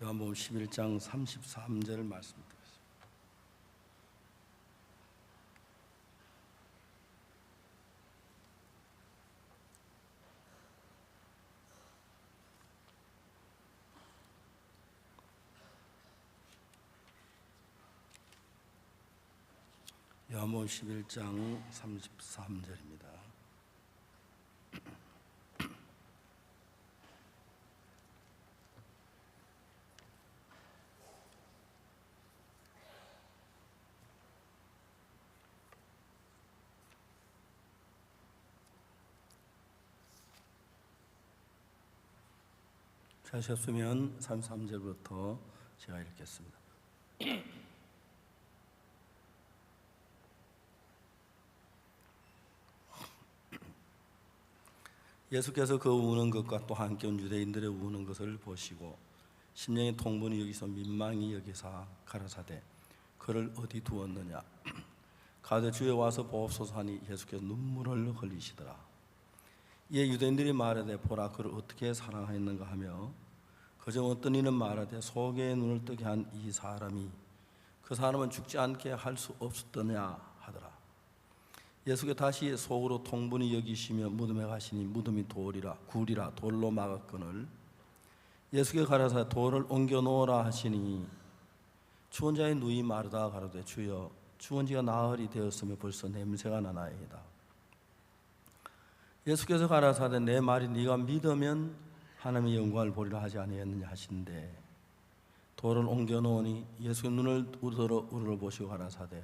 요한복음 11장 33절 말씀드리겠습니다. 요한복음 11장 33절입니다. 하셨으면 33절부터 제가 읽겠습니다. 예수께서 그 우는 것과 또 함께 온 유대인들의 우는 것을 보시고 심령의 통분이 여기서 민망히 여기사 가라사대 그를 어디 두었느냐 가되 주에 와서 보옵소서 하니 예수께서 눈물을 흘리시더라. 이에 유대인들이 말하되 보라 그를 어떻게 사랑하였는가 하며 그중 어떤 이는 말하되 소개의 눈을 뜨게 한 이 사람이 그 사람은 죽지 않게 할 수 없었더냐 하더라. 예수께서 다시 속으로 통분히 여기시며 무덤에 가시니 무덤이 굴이라 돌로 막았거늘 예수께서 가라사대 돌을 옮겨 놓으라 하시니 죽은 자의 누이 마르다가 가로되 주여 죽은 지가 나흘이 되었으며 벌써 냄새가 나나이다. 예수께서 가라사대 내 말이 네가 믿으면 하나님의 영광을 보리라 하지 아니했느냐 하신대 돌을 옮겨 놓으니 예수의 눈을 우러러 보시고 가라사대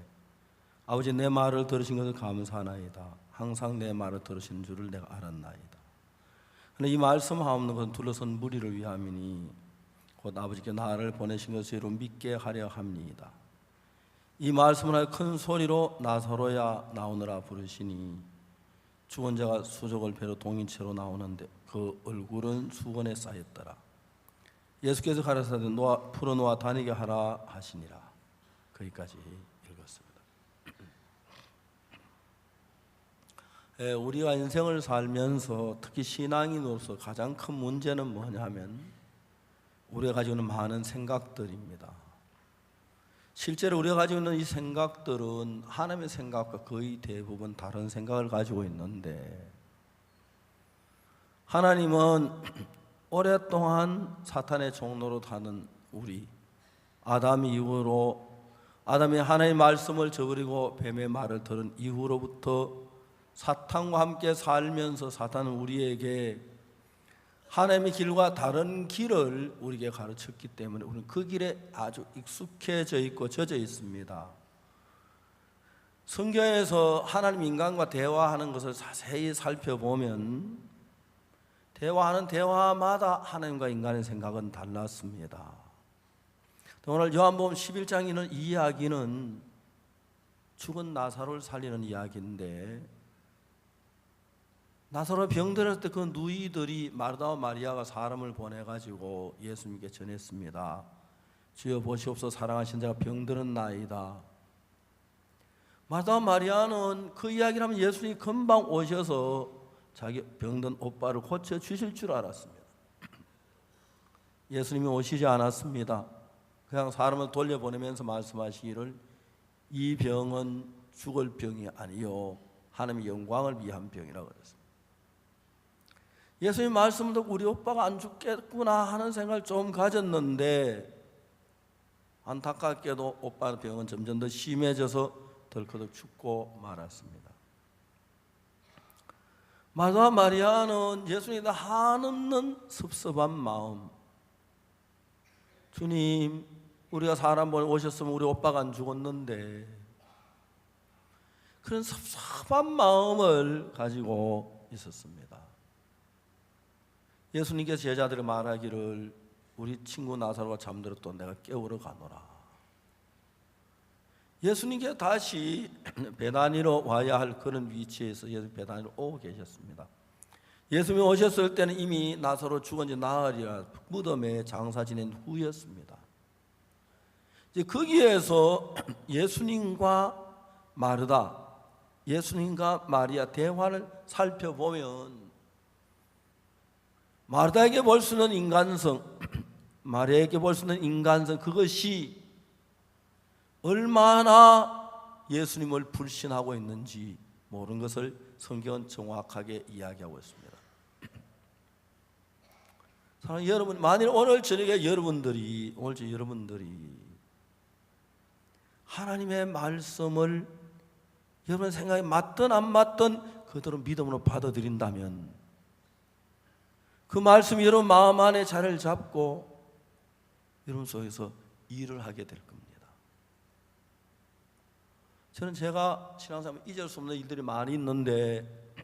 아버지 내 말을 들으신 것을 감사하나이다. 항상 내 말을 들으신 줄을 내가 알았나이다. 그런데 이 말씀하옵는 것은 둘러선 무리를 위함이니 곧 아버지께 나를 보내신 것을 믿게 하려 함이니이다. 이 말씀을 하여 큰 소리로 나사로야 나오느라 부르시니 죽은 자가 수족을 베러 동인채로 나오는데 그 얼굴은 수건에 쌓였더라. 예수께서 가라사대 풀어놓아 다니게 하라 하시니라. 거기까지 읽었습니다. 우리가 인생을 살면서 특히 신앙인으로서 가장 큰 문제는 뭐냐면 우리가 가지고 있는 많은 생각들입니다. 실제로 우리가 가지고 있는 이 생각들은 하나님의 생각과 거의 대부분 다른 생각을 가지고 있는데 하나님은 오랫동안 사탄의 종로로 타는 우리 아담 이후로 아담이 하나님의 말씀을 저버리고 뱀의 말을 들은 이후로부터 사탄과 함께 살면서 사탄은 우리에게 하나님의 길과 다른 길을 우리에게 가르쳤기 때문에 우리는 그 길에 아주 익숙해져 있고 젖어 있습니다. 성경에서 하나님 인간과 대화하는 것을 자세히 살펴보면 대화하는 대화마다 하나님과 인간의 생각은 달랐습니다. 오늘 요한복음 11장에는 이 이야기는 죽은 나사로를 살리는 이야기인데 나사로 병들었을 때 그 누이들이 마르다와 마리아가 사람을 보내가지고 예수님께 전했습니다. 주여 보시옵소서 사랑하신 자가 병들었나이다. 마르다와 마리아는 그 이야기를 하면 예수님이 금방 오셔서 자기 병든 오빠를 고쳐주실 줄 알았습니다. 예수님이 오시지 않았습니다. 그냥 사람을 돌려보내면서 말씀하시기를 이 병은 죽을 병이 아니요 하나님의 영광을 위한 병이라고 그랬습니다. 예수님 말씀 듣고 우리 오빠가 안 죽겠구나 하는 생각을 좀 가졌는데 안타깝게도 오빠 병은 점점 더 심해져서 덜커덕 죽고 말았습니다. 마르다와 마리아는 예수님에 대한 한없는 섭섭한 마음 주님 우리가 사람 보내 오셨으면 우리 오빠가 안 죽었는데 그런 섭섭한 마음을 가지고 있었습니다. 예수님께서 제자들이 말하기를 우리 친구 나사로가 잠들었던 내가 깨우러 가노라. 예수님께서 다시 베다니로 와야 할 그런 위치에서 예수 베다니로 오고 계셨습니다. 예수님이 오셨을 때는 이미 나사로 죽은 지 나흘이라 무덤에 장사 지낸 후였습니다. 이제 거기에서 예수님과 마르다, 예수님과 마리아 대화를 살펴보면 마르다에게 볼 수는 인간성, 마리아에게 볼 수 있는 인간성, 그것이 얼마나 예수님을 불신하고 있는지 모르는 것을 성경은 정확하게 이야기하고 있습니다. 사랑하는 여러분, 만일 오늘 저녁에 여러분들이 하나님의 말씀을 여러분 생각에 맞든 안 맞든 그대로 믿음으로 받아들인다면 그 말씀이 여러분 마음 안에 자리를 잡고 여러분 속에서 일을 하게 될 겁니다. 저는 제가 신앙생활에 잊을 수 없는 일들이 많이 있는데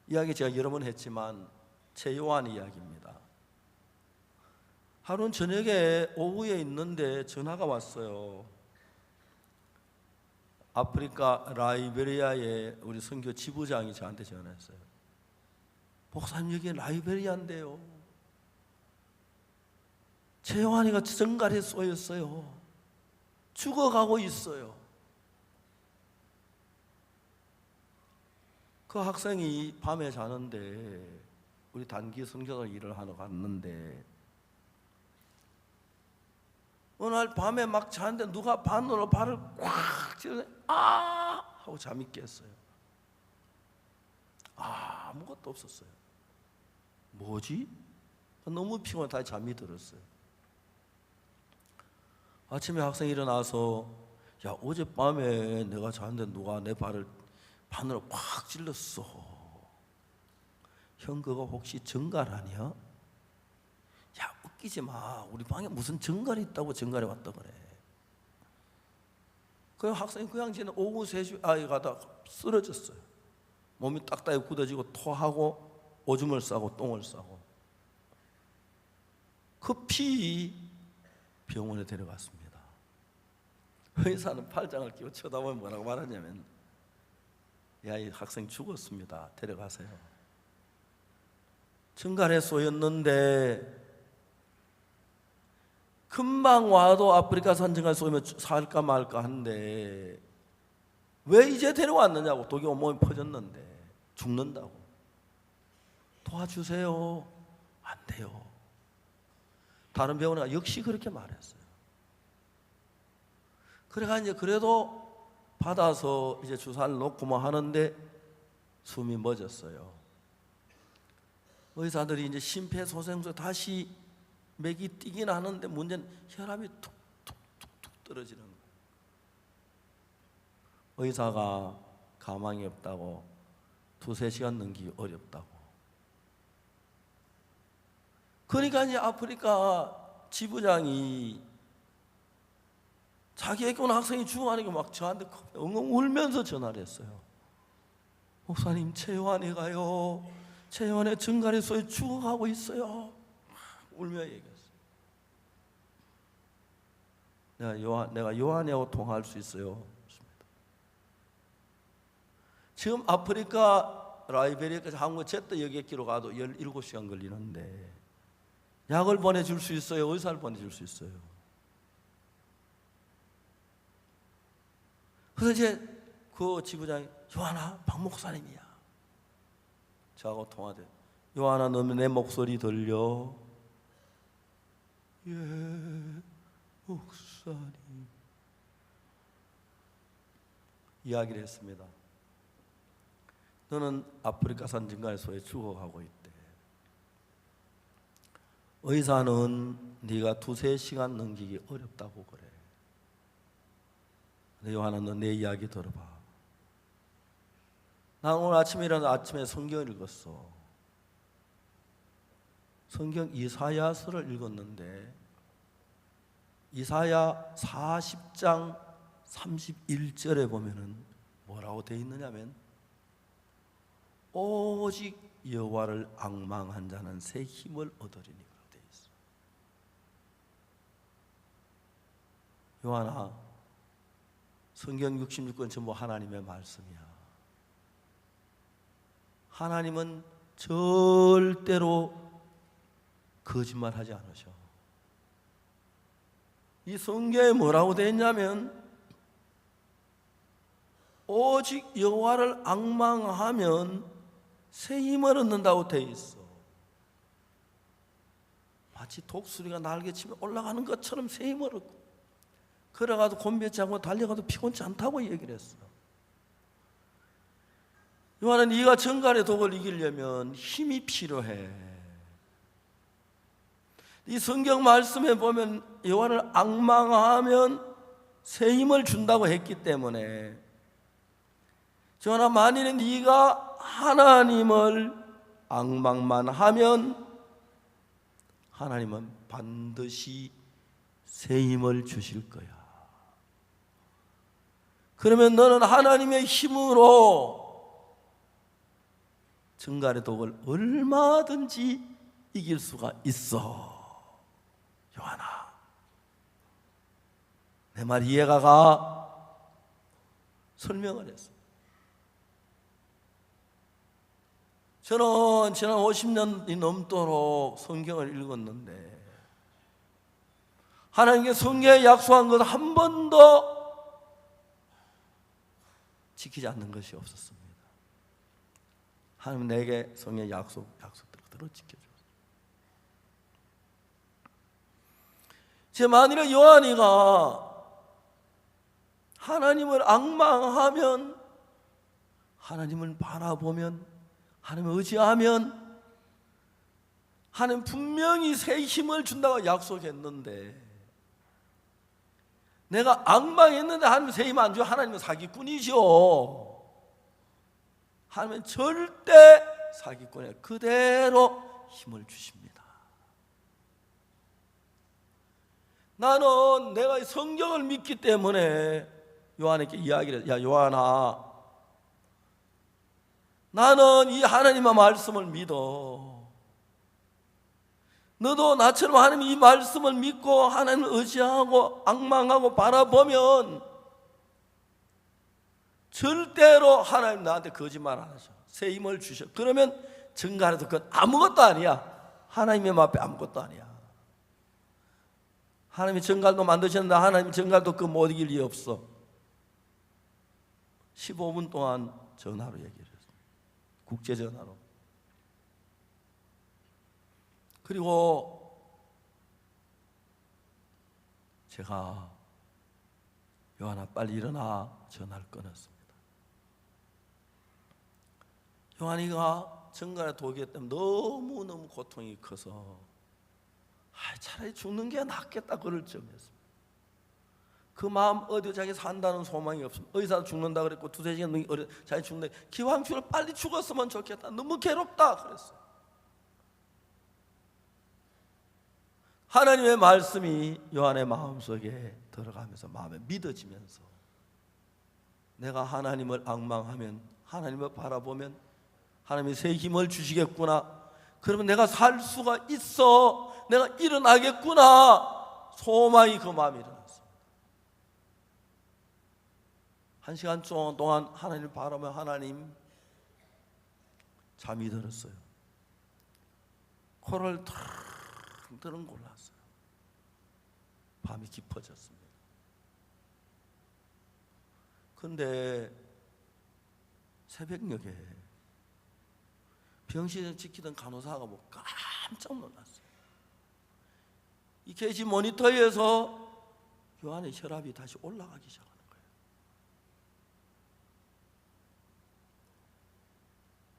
이야기 제가 여러 번 했지만 최요한 이야기입니다. 하루는 저녁에 오후에 있는데 전화가 왔어요. 아프리카 라이베리아의 우리 선교 지부장이 저한테 전화했어요. 목사님, 여기 라이베리아인데요, 최요한이가 정갈에 쏘였어요. 죽어가고 있어요. 그 학생이 밤에 자는데 우리 단기 선교사 일을 하러 갔는데 어느 날 밤에 막 자는데 누가 바늘로 발을 꽉 찔러 아 하고 잠이 깼어요. 아무것도 없었어요. 뭐지? 너무 피곤해 다시 잠이 들었어요. 아침에 학생이 일어나서 야, 어젯밤에 내가 자는데 누가 내 발을 바늘로 꽉 찔렀어. 형, 그거 혹시 정갈 아니야? 야, 웃기지 마. 우리 방에 무슨 정갈이 있다고 정갈에 왔다 그래. 그 학생이 그냥 지는 오후 3시 가다 쓰러졌어요. 몸이 딱딱이 굳어지고 토하고 오줌을 싸고 똥을 싸고 급히 병원에 데려갔습니다. 의사는 팔짱을 끼고 쳐다보면 뭐라고 말하냐면 야, 이 학생 죽었습니다. 데려가세요. 정갈에 쏘였는데 금방 와도 아프리카 산정갈에 쏘이면 살까 말까 한데 왜 이제 데려왔느냐고. 독이 온몸에 퍼졌는데 죽는다고. 도와주세요. 안 돼요. 다른 병원에 역시 그렇게 말했어요. 그래가 이제 그래도 받아서 이제 주사를 놓고 뭐 하는데 숨이 멎었어요. 의사들이 이제 심폐소생술 다시 맥이 뛰긴 하는데 문제는 혈압이 툭툭툭툭 떨어지는 거예요. 의사가 가망이 없다고 2-3시간 넘기기 어렵다고. 그러니까 이제 아프리카 지부장이 자기에게 온 학생이 죽어가니까 막 저한테 엉엉 울면서 전화를 했어요. 목사님, 최요한이가요, 최요한의 정갈에 쏘여 죽어가고 있어요. 울며 얘기했어요. 내가 요한이하고 통화할 수 있어요. 지금 아프리카 라이베리아까지 한국 제트 여객기로 가도 17시간 걸리는데 약을 보내줄 수 있어요? 의사를 보내줄 수 있어요? 그래서 이제 그 지부장이 요한아, 박 목사님이야. 저하고 통화돼. 요한아, 너 내 목소리 들려? 예, 목사님. 이야기를 했습니다. 너는 아프리카산 정갈소에 죽어가고 있대. 의사는 네가 2-3시간 넘기기 어렵다고 그래. 근데 요한아, 너 내 이야기 들어봐. 난 오늘 아침에 일어나 아침에 성경을 읽었어. 성경 이사야서를 읽었는데 이사야 40장 31절에 보면은 뭐라고 되어 있느냐면 오직 여호와를 앙망한 자는 새 힘을 얻으리니 그렇게 되어 있어. 요한아, 성경 66권 전부 하나님의 말씀이야. 하나님은 절대로 거짓말하지 않으셔. 이 성경에 뭐라고 되어 있냐면 오직 여호와를 앙망하면 새 힘을 얻는다고 되어 있어. 마치 독수리가 날개치며 올라가는 것처럼 새 힘을 얻고, 걸어가도 곤배지 않고 달려가도 피곤치 않다고 얘기를 했어. 요한은 네가 정갈의 독을 이기려면 힘이 필요해. 이 성경 말씀에 보면 요한을 앙망하면 새 힘을 준다고 했기 때문에, 요한아, 만일에 네가 하나님을 앙망만 하면 하나님은 반드시 새 힘을 주실 거야. 그러면 너는 하나님의 힘으로 정갈의 독을 얼마든지 이길 수가 있어. 요한아, 내 말 이해가 가? 설명을 했어. 저는 지난 50년이 넘도록 성경을 읽었는데 하나님께 성경에 약속한 것 한 번도 지키지 않는 것이 없었습니다. 하나님 내게 성경의 약속대로 지켜줬어요. 제 만일에 요한이가 하나님을 앙망하면, 하나님을 바라보면, 하나님을 의지하면 하나님 분명히 새 힘을 준다고 약속했는데, 내가 앙망했는데 하나님 새 힘 안 주면 하나님은 사기꾼이죠. 하나님은 절대 사기꾼이에요. 그대로 힘을 주십니다. 나는 내가 성경을 믿기 때문에 요한에게 이야기를 했어요. 야 요한아, 나는 이 하나님의 말씀을 믿어. 너도 나처럼 하나님 이 말씀을 믿고 하나님을 의지하고 앙망하고 바라보면 절대로 하나님 나한테 거짓말 안 하셔. 새 힘을 주셔. 그러면 정갈에도 그건 아무것도 아니야. 하나님의 앞에 아무것도 아니야. 하나님이 정갈도 만드셨는데 하나님 정갈도 그 못 이길 리 없어. 15분 동안 전화로 얘기를 했어요. 국제전화로. 그리고 제가 요한아 빨리 일어나 전화를 끊었습니다. 요한이가 정갈의 독이 때문에 너무너무 고통이 커서 차라리 죽는 게 낫겠다 그럴 점이었습니다. 그 마음 어디 자기 산다는 소망이 없습니다. 의사도 죽는다 그랬고 두세 시간 자기 죽는다. 기왕 빨리 죽었으면 좋겠다. 너무 괴롭다 그랬어요. 하나님의 말씀이 요한의 마음속에 들어가면서 마음에 믿어지면서 내가 하나님을 앙망하면, 하나님을 바라보면 하나님이 새 힘을 주시겠구나. 그러면 내가 살 수가 있어. 내가 일어나겠구나. 소망이 그 마음에 일어났습니다. 1시간 동안 하나님을 바라보며 하나님, 잠이 들었어요. 코를 텅 골랐어요. 밤이 깊어졌습니다. 그런데 새벽녘에 병실을 지키던 간호사가 깜짝 놀랐어요. 이 게시 모니터에서 요한의 혈압이 다시 올라가기 시작하는 거예요.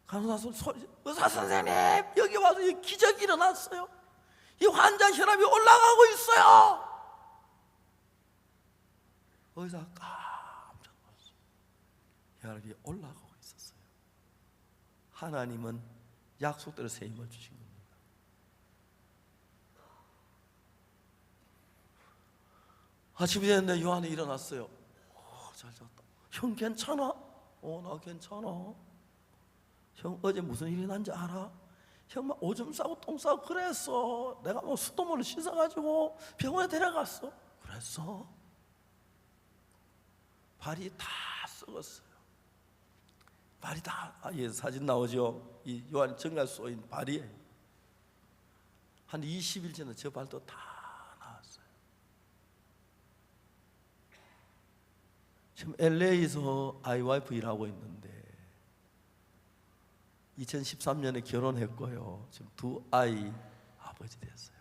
간호사 소리, 의사 선생님 여기 와서 이 기적이 일어났어요. 이 환자 혈압이 올라가고 있어요. 의사가 깜짝 놀랐어요. 혈압이 올라가고 있었어요. 하나님은 약속대로 새 힘을 주신 겁니다. 아침이 됐는데 요한이 일어났어요. 잘 잤다. 형 괜찮아? 나 괜찮아. 형 어제 무슨 일이 난지 알아? 형 막 오줌 싸고 똥 싸고 그랬어. 내가 수돗물로 씻어가지고 병원에 데려갔어. 그랬어? 발이 다 썩었어요. 발이 다, 사진 나오죠? 이 요한 정갈 쏘인 발이에요. 한 20일 전에 저 발도 다 나왔어요. 지금 LA에서 아이와이프 일하고 있는데 2013년에 결혼했고요. 지금 두 아이 아버지 됐어요.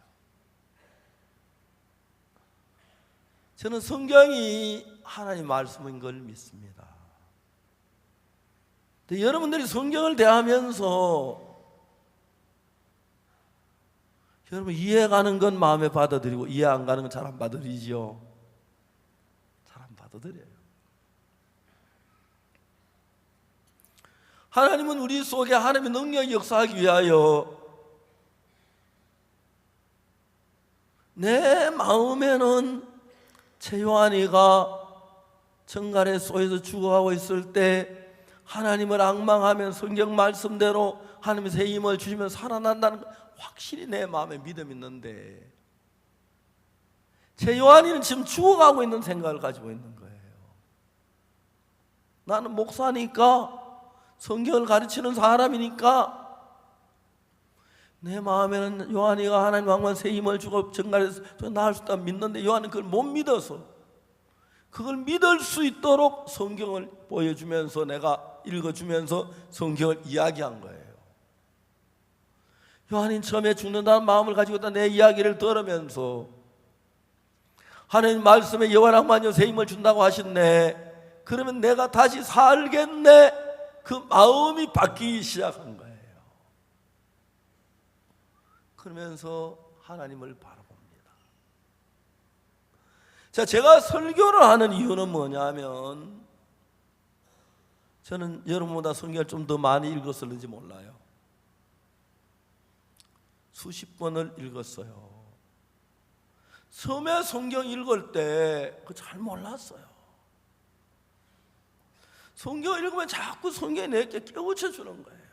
저는 성경이 하나님 말씀인 걸 믿습니다. 근데 여러분들이 성경을 대하면서 여러분 이해가는 건 마음에 받아들이고 이해 안 가는 건 잘 안 받아들이지요. 잘 안 받아들여요. 하나님은 우리 속에 하나님의 능력이 역사하기 위하여 내 마음에는 최요한이가 정갈의 쏘에서 죽어가고 있을 때 하나님을 앙망하면 성경 말씀대로 하나님의 새 힘을 주시면 살아난다는 거 확실히 내 마음에 믿음이 있는데 최요한이는 지금 죽어가고 있는 생각을 가지고 있는 거예요. 나는 목사니까 성경을 가르치는 사람이니까 내 마음에는 요한이가 하나님 왕만 새 힘을 주고 정갈에서 나을 수 있다고 믿는데 요한은 그걸 못 믿어서 그걸 믿을 수 있도록 성경을 보여주면서 내가 읽어주면서 성경을 이야기한 거예요. 요한이 처음에 죽는다는 마음을 가지고 있다 내 이야기를 들으면서 하나님 말씀에 여호와랑만요 새 힘을 준다고 하셨네. 그러면 내가 다시 살겠네. 그 마음이 바뀌기 시작한 거예요. 그러면서 하나님을 바라봅니다. 자, 제가 설교를 하는 이유는 뭐냐면 저는 여러분보다 성경을 좀 더 많이 읽었을는지 몰라요. 수십 번을 읽었어요. 처음에 성경 읽을 때 그거 잘 몰랐어요. 성경을 읽으면 자꾸 성경이 내게 깨우쳐 주는 거예요.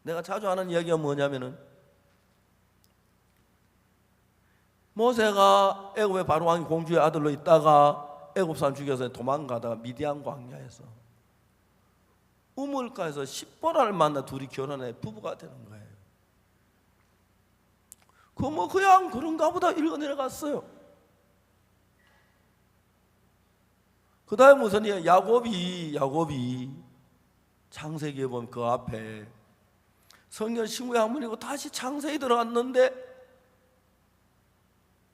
내가 자주 하는 이야기가 뭐냐면은 모세가 애굽의 바로왕이 공주의 아들로 있다가 애굽 사람 죽여서 도망가다가 미디안 광야에서 우물가에서 십보라를 만나 둘이 결혼해 부부가 되는 거예요. 그거 뭐 그냥 그런가 보다 읽어 내려갔어요. 그 다음에 무슨 일이야? 야곱이 창세기에 보면 그 앞에 성경 신구의 한문이고 다시 창세기 들어갔는데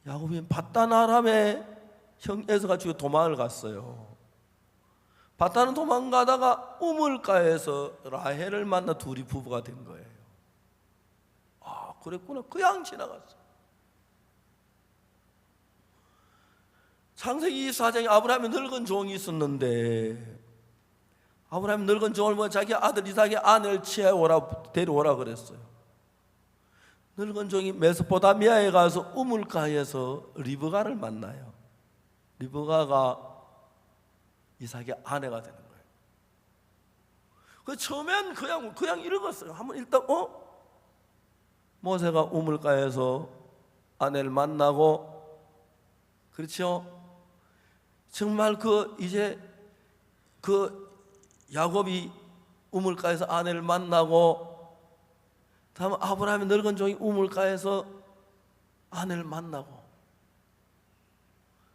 야곱이 밧단 아람에 형 에서가 죽여 도망을 갔어요. 밧단은 도망가다가 우물가에서 라헬을 만나 둘이 부부가 된 거예요. 아, 그랬구나. 그냥 지나갔어. 창세기 24장에 아브라함의 늙은 종이 있었는데 아브라함이 늙은 종을 보고 자기 아들 이삭의 아내를 취해오라 데려오라 그랬어요. 늙은 종이 메소포타미아에 가서 우물가에서 리브가를 만나요. 리브가가 이삭의 아내가 되는 거예요. 그 처음엔 그냥 읽었어요. 한번 일단 모세가 우물가에서 아내를 만나고 그렇죠? 정말 이제 야곱이 우물가에서 아내를 만나고 다음 아브라함의 늙은 종이 우물가에서 아내를 만나고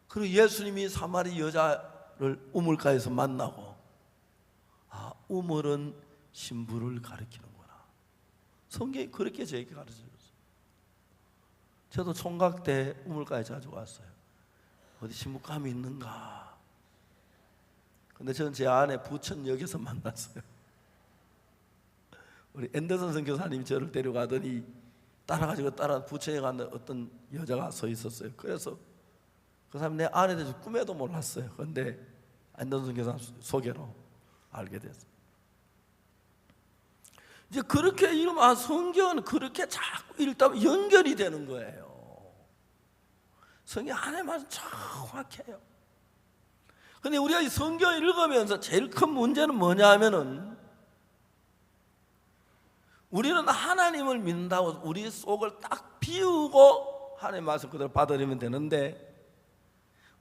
그리고 예수님이 사마리 여자를 우물가에서 만나고 아, 우물은 신부를 가리키는구나. 성경이 그렇게 저에게 가르쳐줬어요. 저도 총각 때 우물가에 자주 왔어요. 어디 신부감이 있는가. 근데 저는 제 아내 부천역에서 만났어요. 우리 앤더슨 선교사님이 저를 데려가더니 따라가지고 부천에 가는 어떤 여자가 서 있었어요. 그래서 그 사람이 내 아내에 대해서 꿈에도 몰랐어요. 그런데 앤더슨 선교사 소개로 알게 됐어요. 이제 그렇게 읽으면 성경은 그렇게 자꾸 읽다 연결이 되는 거예요. 성경 하나님 말씀 정확해요. 근데 우리가 이 성경을 읽으면서 제일 큰 문제는 뭐냐 하면은 우리는 하나님을 믿는다고 우리 속을 딱 비우고 하나님의 말씀 그대로 받아들이면 되는데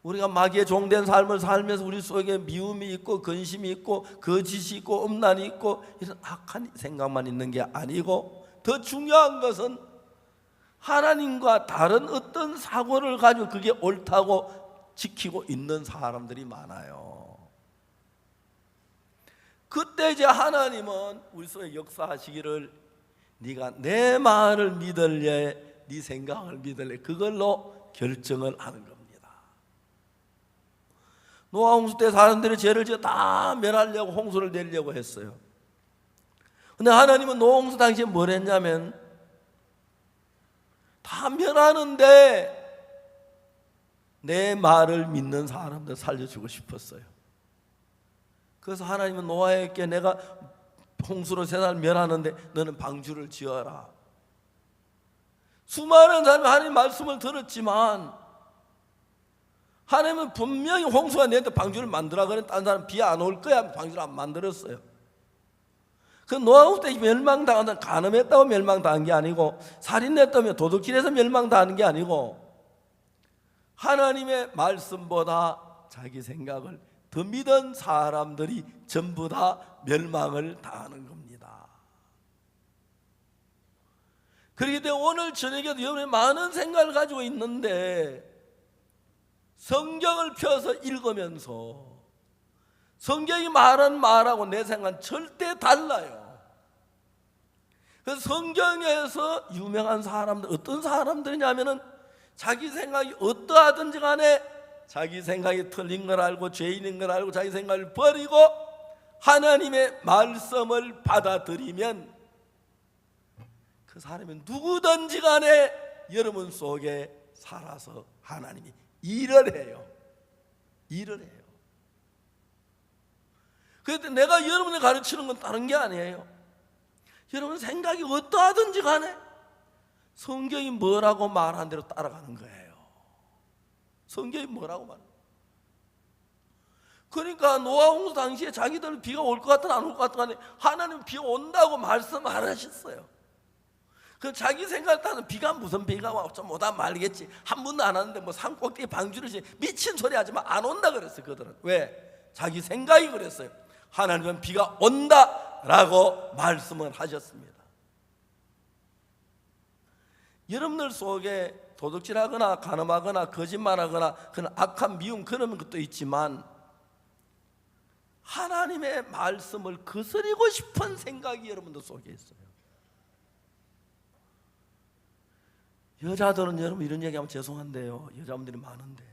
우리가 마귀의 종된 삶을 살면서 우리 속에 미움이 있고 근심이 있고 거짓이 있고 음란이 있고 이런 악한 생각만 있는 게 아니고 더 중요한 것은 하나님과 다른 어떤 사고를 가지고 그게 옳다고 지키고 있는 사람들이 많아요. 그때 이제 하나님은 우리 속에 역사하시기를 네가 내 말을 믿을래 네 생각을 믿을래 그걸로 결정을 하는 겁니다. 노아 홍수 때 사람들이 죄를 지어 다 멸하려고 홍수를 내려고 했어요. 근데 하나님은 노아 홍수 당시에 뭘 했냐면 다 멸하는데 내 말을 믿는 사람들 살려주고 싶었어요. 그래서 하나님은 노아에게 내가 홍수로 세상을 멸하는데 너는 방주를 지어라. 수많은 사람이 하나님 말씀을 들었지만 하나님은 분명히 홍수가 내한테 방주를 만들라 그랬는데 다른 사람 비 안 올 거야 방주를 안 만들었어요. 그 노아 홍수 때 멸망당한 건 간음했다고 멸망당한 게 아니고 살인했다며 도둑질해서 멸망당한 게 아니고 하나님의 말씀보다 자기 생각을 더 믿은 사람들이 전부 다 멸망을 당하는 겁니다. 그렇기 때문에 오늘 저녁에도 여러분이 많은 생각을 가지고 있는데 성경을 펴서 읽으면서 성경이 말한 말하고 내 생각은 절대 달라요. 그래서 성경에서 유명한 사람들 어떤 사람들이냐면은 자기 생각이 어떠하든지 간에 자기 생각이 틀린 걸 알고 죄인인 걸 알고 자기 생각을 버리고 하나님의 말씀을 받아들이면 그 사람은 누구든지 간에 여러분 속에 살아서 하나님이 일을 해요. 일을 해요. 그런데 내가 여러분을 가르치는 건 다른 게 아니에요. 여러분 생각이 어떠하든지 간에 성경이 뭐라고 말한 대로 따라가는 거예요. 성경이 뭐라고 말해요. 그러니까 노아 홍수 당시에 자기들 비가 올 것 같든 안 올 것 같든 간에 하나님 비가 온다고 말씀하셨어요. 그 자기 생각을 따는 비가 무슨 비가 와 좀 오다 말겠지 한 번도 안 하는데 뭐 산 꼭대기 방주를 미친 소리 하지 마 안 온다 그랬어요. 그들은 왜? 자기 생각이 그랬어요. 하나님은 비가 온다라고 말씀을 하셨습니다. 여러분들 속에 도둑질하거나 간음하거나 거짓말하거나 그런 악한 미움 그런 것도 있지만 하나님의 말씀을 거스리고 싶은 생각이 여러분들 속에 있어요. 여자들은 여러분 이런 얘기하면 죄송한데요, 여자분들이 많은데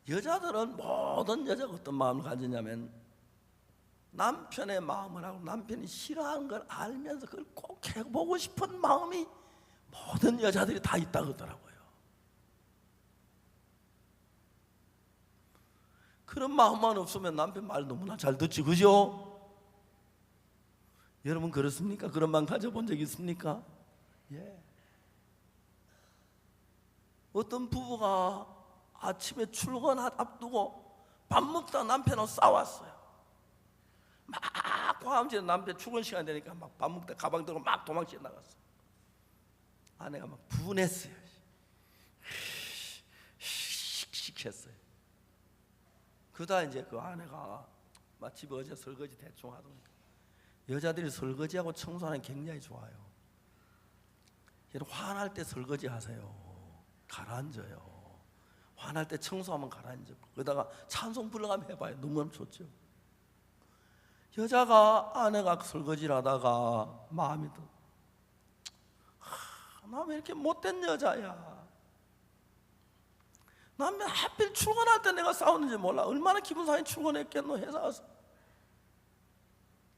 여자들은 모든 여자가 어떤 마음을 가지냐면 남편의 마음을 하고 남편이 싫어하는 걸 알면서 그걸 꼭 해보고 싶은 마음이 모든 여자들이 다 있다고 하더라고요. 그런 마음만 없으면 남편 말 너무나 잘 듣지, 그죠? 여러분 그렇습니까? 그런 마음 가져본 적 있습니까? 예. 어떤 부부가 아침에 출근 앞두고 밥 먹다 남편하고 싸웠어요. 막 과음제 남편 출근 시간 되니까 막 밥 먹다 가방 들고 막 도망쳐 나갔어. 아내가 막 분했어요. 씩씩 했어요. 그러다 이제 그 아내가 마치 어제 설거지 대충 하던가. 여자들이 설거지하고 청소하는 게 굉장히 좋아요. 여러분 화날 때 설거지 하세요. 가라앉아요. 화날 때 청소하면 가라앉아. 그러다가 찬송 불러가면 해봐요. 너무너무 좋죠. 여자가 아내가 설거지를 하다가 마음이 나 왜 이렇게 못된 여자야. 난 왜 하필 출근할 때 내가 싸웠는지 몰라. 얼마나 기분 상해 출근했겠노. 회사 가서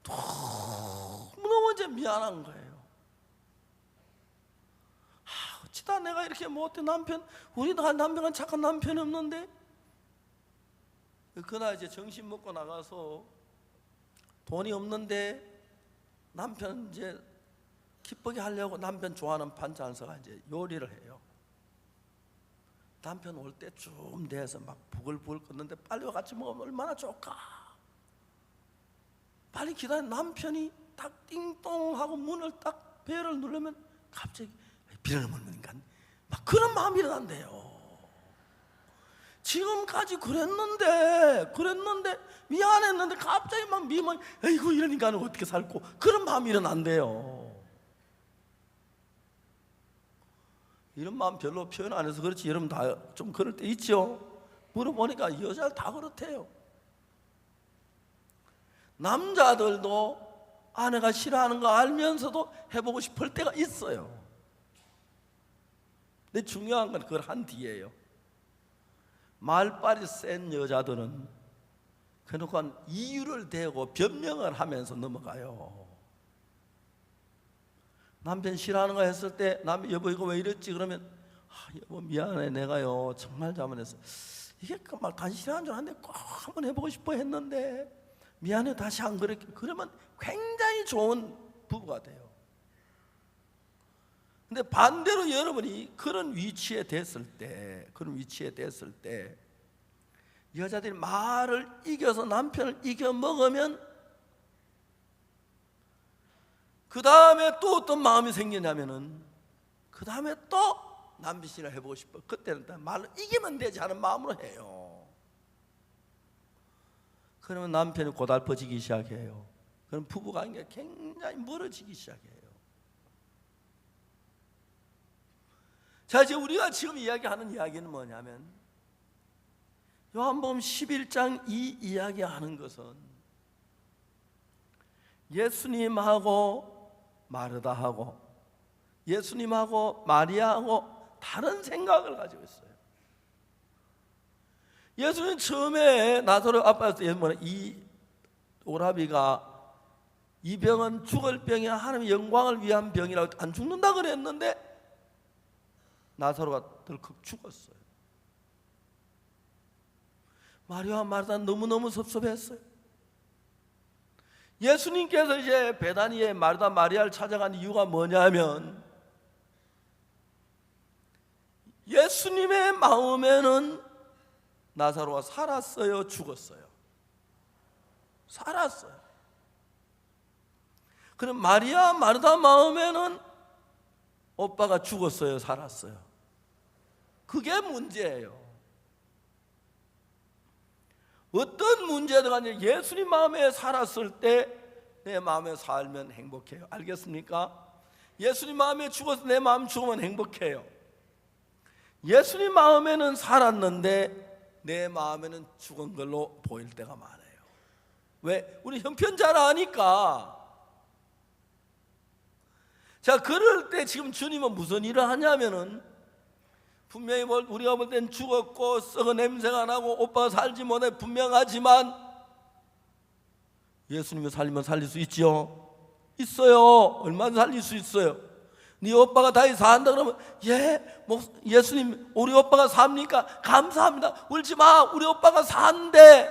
너무 이제 미안한 거예요. 어찌다 내가 이렇게 못된 남편, 우리 남편은 착한 남편이 없는데. 그날 이제 점심 먹고 나가서 돈이 없는데 남편 이제 기쁘게 하려고 남편 좋아하는 반찬 사가 이제 요리를 해요. 남편 올 때쯤 돼서 막 부글부글 끓는데 빨리 와 같이 먹으면 얼마나 좋을까. 빨리 기다려. 남편이 딱 띵동 하고 문을 딱 벨을 누르면 갑자기 비를 물으니까 막 그런 마음이 일어난대요. 지금까지 그랬는데 미안했는데 갑자기 막 미만 에이구 이러니까 어떻게 살고 그런 마음이 일어난대요. 이런 마음 별로 표현 안 해서 그렇지 여러분 다 좀 그럴 때 있죠. 물어보니까 여자들 다 그렇대요. 남자들도 아내가 싫어하는 거 알면서도 해보고 싶을 때가 있어요. 근데 중요한 건 그걸 한 뒤에요. 말빨이 센 여자들은 그러니까 이유를 대고 변명을 하면서 넘어가요. 남편 싫어하는 거 했을 때 남편 여보 이거 왜 이랬지? 그러면 여보 미안해 내가요 정말 잘못했어. 이게 막 간신한 줄 알았는데 꼭 한번 해보고 싶어 했는데 미안해 다시 안 그럴게. 그러면 굉장히 좋은 부부가 돼요. 근데 반대로 여러분이 그런 위치에 됐을 때 여자들이 말을 이겨서 남편을 이겨 먹으면 그 다음에 또 어떤 마음이 생기냐면은 그 다음에 또 남편 씨를 해보고 싶어. 그때는 말로 이기면 되지 하는 마음으로 해요. 그러면 남편이 고달퍼지기 시작해요. 그럼 부부관계가 굉장히 멀어지기 시작해요. 자, 이제 우리가 지금 이야기하는 이야기는 뭐냐면 요한복음 11장 이 이야기하는 것은 예수님하고 마르다하고 예수님하고 마리아하고 다른 생각을 가지고 있어요. 예수님 처음에 나사로 아파서 이 오라비가 이 병은 죽을 병이야 하나님의 영광을 위한 병이라고 안 죽는다 그랬는데 나사로가 덜컥 죽었어요. 마리아와 마르다는 너무너무 섭섭했어요. 예수님께서 이제 베다니에 마르다 마리아를 찾아간 이유가 뭐냐면 예수님의 마음에는 나사로가 살았어요, 죽었어요? 살았어요. 그럼 마리아 마르다 마음에는 오빠가 죽었어요, 살았어요? 그게 문제예요. 어떤 문제든 간에 예수님 마음에 살았을 때 내 마음에 살면 행복해요. 알겠습니까? 예수님 마음에 죽어서 내 마음 죽으면 행복해요. 예수님 마음에는 살았는데 내 마음에는 죽은 걸로 보일 때가 많아요. 왜? 우리 형편 잘 아니까. 자, 그럴 때 지금 주님은 무슨 일을 하냐면은 분명히 우리가 볼 땐 죽었고 썩은 냄새가 나고 오빠가 살지 못해 분명하지만 예수님이 살리면 살릴 수 있죠? 있어요. 얼마나 살릴 수 있어요? 네 오빠가 다시 산다 그러면 예수님 우리 오빠가 삽니까? 감사합니다. 울지 마. 우리 오빠가 산대.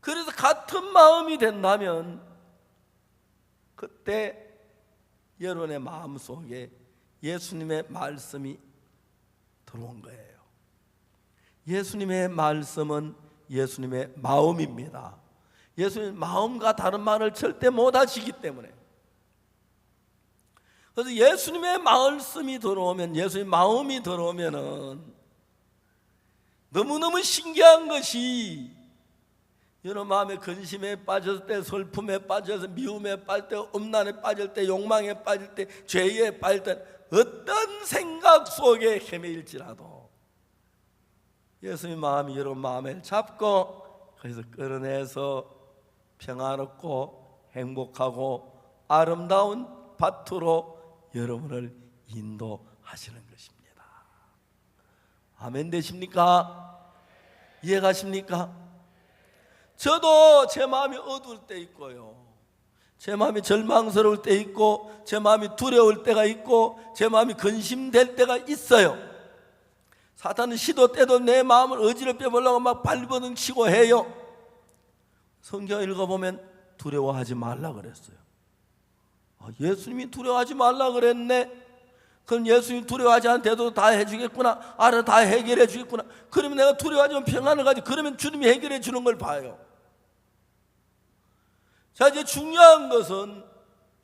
그래서 같은 마음이 된다면 그때 여러분의 마음속에 예수님의 말씀이 들어온 거예요. 예수님의 말씀은 예수님의 마음입니다. 예수님의 마음과 다른 말을 절대 못 하시기 때문에. 그래서 예수님의 말씀이 들어오면, 예수님의 마음이 들어오면은 너무너무 신기한 것이 여러분 마음에 근심에 빠졌을 때, 슬픔에 빠져서 미움에 빠질 때, 음란에 빠질 때, 욕망에 빠질 때, 죄에 빠질 때 어떤 생각 속에 헤매일지라도 예수님 마음이 여러분 마음을 잡고 그래서 끌어내서 평화롭고 행복하고 아름다운 밭으로 여러분을 인도하시는 것입니다. 아멘 되십니까? 이해가십니까? 저도 제 마음이 어두울 때 있고요, 제 마음이 절망스러울 때 있고, 제 마음이 두려울 때가 있고, 제 마음이 근심될 때가 있어요. 사탄은 시도 때도 내 마음을 어지럽혀 보려고 막 발버둥 치고 해요. 성경 읽어보면 두려워하지 말라 그랬어요. 예수님이 두려워하지 말라 그랬네. 그럼 예수님이 두려워하지 않대도 다 해주겠구나. 알아, 다 해결해 주겠구나. 그러면 내가 두려워하지만 평안을 가지. 그러면 주님이 해결해 주는 걸 봐요. 자, 이제 중요한 것은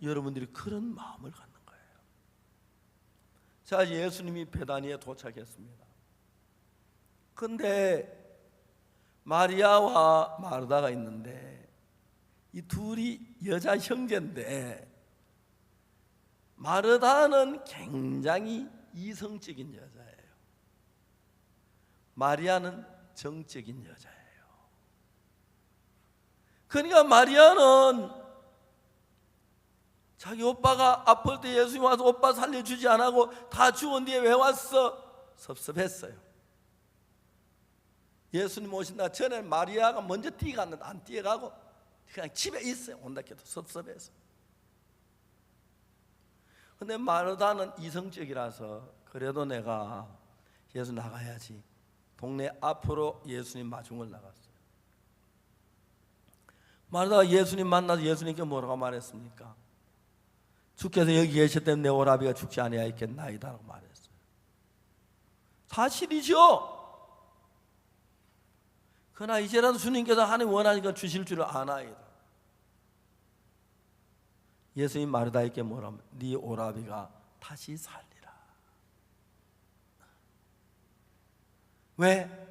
여러분들이 그런 마음을 갖는 거예요. 자, 예수님이 베다니에 도착했습니다. 근데 마리아와 마르다가 있는데 이 둘이 여자 형제인데 마르다는 굉장히 이성적인 여자예요. 마리아는 정적인 여자예요. 그러니까 마리아는 자기 오빠가 아플 때 예수님 와서 오빠 살려주지 않고 다 죽은 뒤에 왜 왔어? 섭섭했어요. 예수님 오신다 전에 마리아가 먼저 뛰어갔는데 안 뛰어가고 그냥 집에 있어요. 온다 해도 섭섭해서. 근데 마르다는 이성적이라서 그래도 내가 예수 나가야지. 동네 앞으로 예수님 마중을 나갔어요. 마르다가 예수님 만나서 예수님께 뭐라고 말했습니까? 주께서 여기 계셨다면 내 오라비가 죽지 아니하였겠나이다라고 말했어요. 사실이죠. 그러나 이제라도 주님께서 하나님 원하니까 주실 줄을 아나이다. 예수님 마르다에게 뭐라면 네 오라비가 다시 살리라. 왜?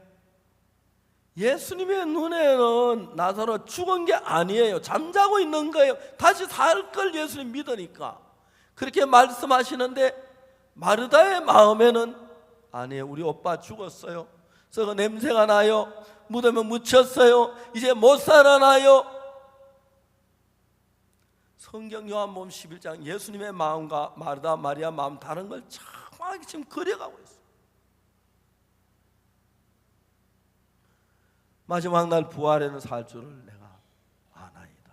예수님의 눈에는 나사로 죽은 게 아니에요. 잠자고 있는 거예요. 다시 살 걸 예수님 믿으니까 그렇게 말씀하시는데 마르다의 마음에는 아니에요. 우리 오빠 죽었어요. 썩어 냄새가 나요. 묻으면 묻혔어요. 이제 못 살아나요. 성경 요한복음 11장 예수님의 마음과 마르다 마리아 마음 다른 걸 정확하게 지금 그려가고 있어요. 마지막 날 부활에는 살 줄을 내가 아나이다.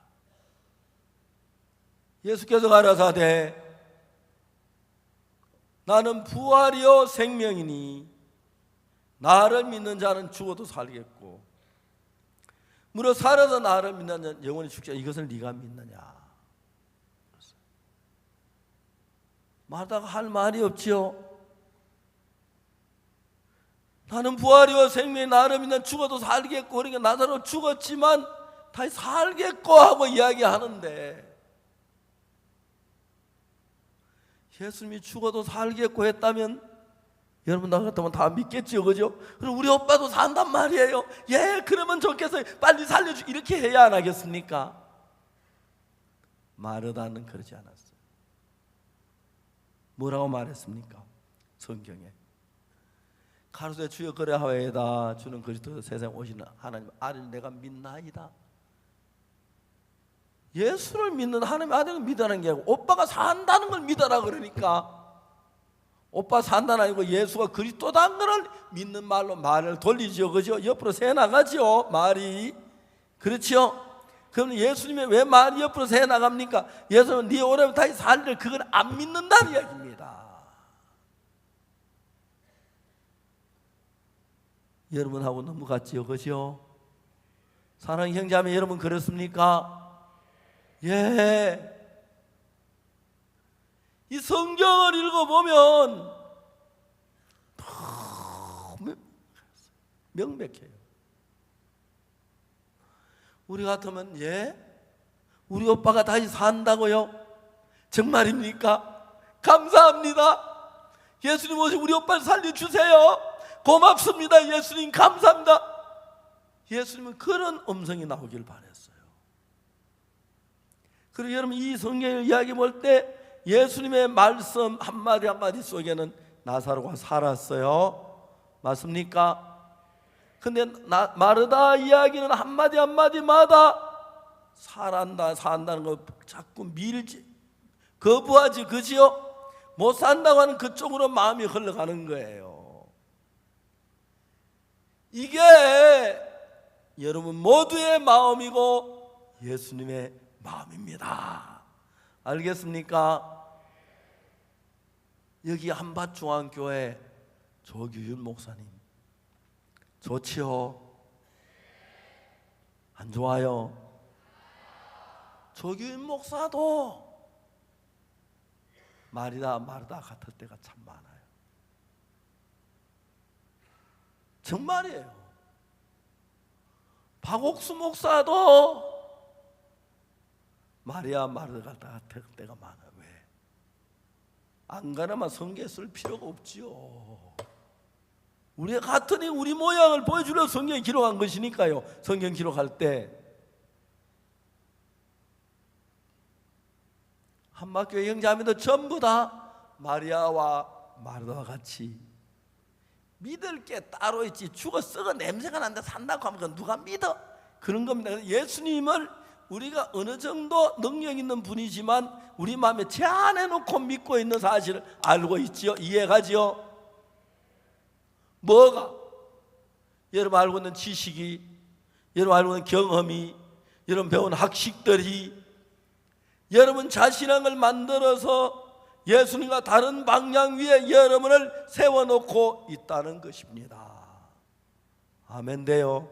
예수께서 가라사대 나는 부활이요 생명이니 나를 믿는 자는 죽어도 살겠고 무릇 살아서 나를 믿는 자는 영원히 죽지 않아. 이것을 네가 믿느냐. 마르다가 할 말이 없지요. 나는 부활이요 생명이 나를 믿는 죽어도 살겠고 그러니까 나사로 죽었지만 다시 살겠고 하고 이야기하는데 예수님이 죽어도 살겠고 했다면 여러분 나 같으면 다 믿겠죠, 그죠? 그럼 우리 오빠도 산단 말이에요. 예, 그러면 좋겠어요. 빨리 살려주 이렇게 해야 안 하겠습니까? 마르다는 그러지 않았어요. 뭐라고 말했습니까? 성경에 가로되 주여 그래하오이다. 주는 그리스도 세상에 오시는 하나님 아들 내가 믿나이다. 예수를 믿는 하나님 아들을 믿으라는 게 아니고 오빠가 산다는 걸 믿어라 그러니까 오빠 산다는 아니고 예수가 그리스도다는 걸 믿는 말로 말을 돌리죠, 그죠? 옆으로 새 나가죠 말이. 그렇죠? 그럼 예수님이 왜 말이 옆으로 새 나갑니까? 예수는 네 오라면 다시 살리를 그걸 안 믿는다는 이야기입니다. 여러분하고 너무 같지요, 그죠? 사랑하는 형제자매 여러분 그렇습니까? 예. 이 성경을 읽어보면 너무 명백해요. 우리 같으면 예? 우리 오빠가 다시 산다고요? 정말입니까? 감사합니다. 예수님 오시 우리 오빠를 살려주세요. 고맙습니다. 예수님 감사합니다. 예수님은 그런 음성이 나오길 바랬어요. 그리고 여러분 이 성경을 이야기해 볼 때 예수님의 말씀 한마디 한마디 속에는 나사로가 살았어요. 맞습니까? 근데 마르다 이야기는 한마디 한마디마다 산다는 거 자꾸 밀지 거부하지, 그지요? 못 산다고 하는 그쪽으로 마음이 흘러가는 거예요. 이게 여러분 모두의 마음이고 예수님의 마음입니다. 알겠습니까? 여기 한밭중앙교회 조규윤 목사님 좋지요? 안 좋아요? 조규윤 목사도 마르다 같을 때가 참 많아요. 정말이에요. 박옥수 목사도 마리아 마르다 같을 때가 많아요. 왜? 안 가나마 성경에 쓸 필요가 없지요. 우리 같으니 우리 모양을 보여주려고 성경에 기록한 것이니까요. 성경 기록할 때 한마교회 형제자매도 전부 다 마리아와 마르다와 같이 믿을 게 따로 있지. 죽어 썩어 냄새가 난다 산다고 하면 누가 믿어? 그런 겁니다. 예수님을 우리가 어느 정도 능력 있는 분이지만 우리 마음에 제안해놓고 믿고 있는 사실을 알고 있지요. 이해가지요. 뭐가? 여러분 알고 있는 지식이, 여러분 알고 있는 경험이, 여러분 배운 학식들이 여러분 자신을 만들어서 예수님과 다른 방향 위에 여러분을 세워놓고 있다는 것입니다. 아멘돼요.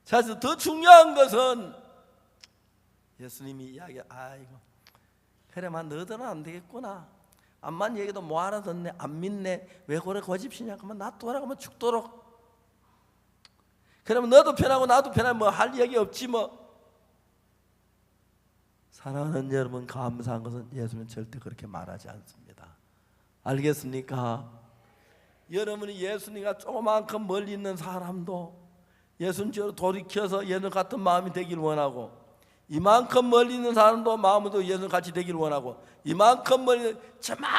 자, 그래서 더 중요한 것은 예수님이 이야기, 아이고 그래만 너들은 안 되겠구나. 암만 얘기도 뭐 알아듣네, 안 믿네, 왜 그래 고집시냐. 그러면 나 돌아가면 죽도록. 그러면 너도 편하고 나도 편하고 뭐 할 얘기 없지 뭐. 사랑하는 여러분, 감사한 것은 예수님은 절대 그렇게 말하지 않습니다. 알겠습니까? 여러분이 예수님과 조그만큼 멀리 있는 사람도 예수님처럼 돌이켜서 예수님 같은 마음이 되길 원하고, 이만큼 멀리 있는 사람도 마음도 예수님 같이 되길 원하고, 이만큼 멀리 저만큼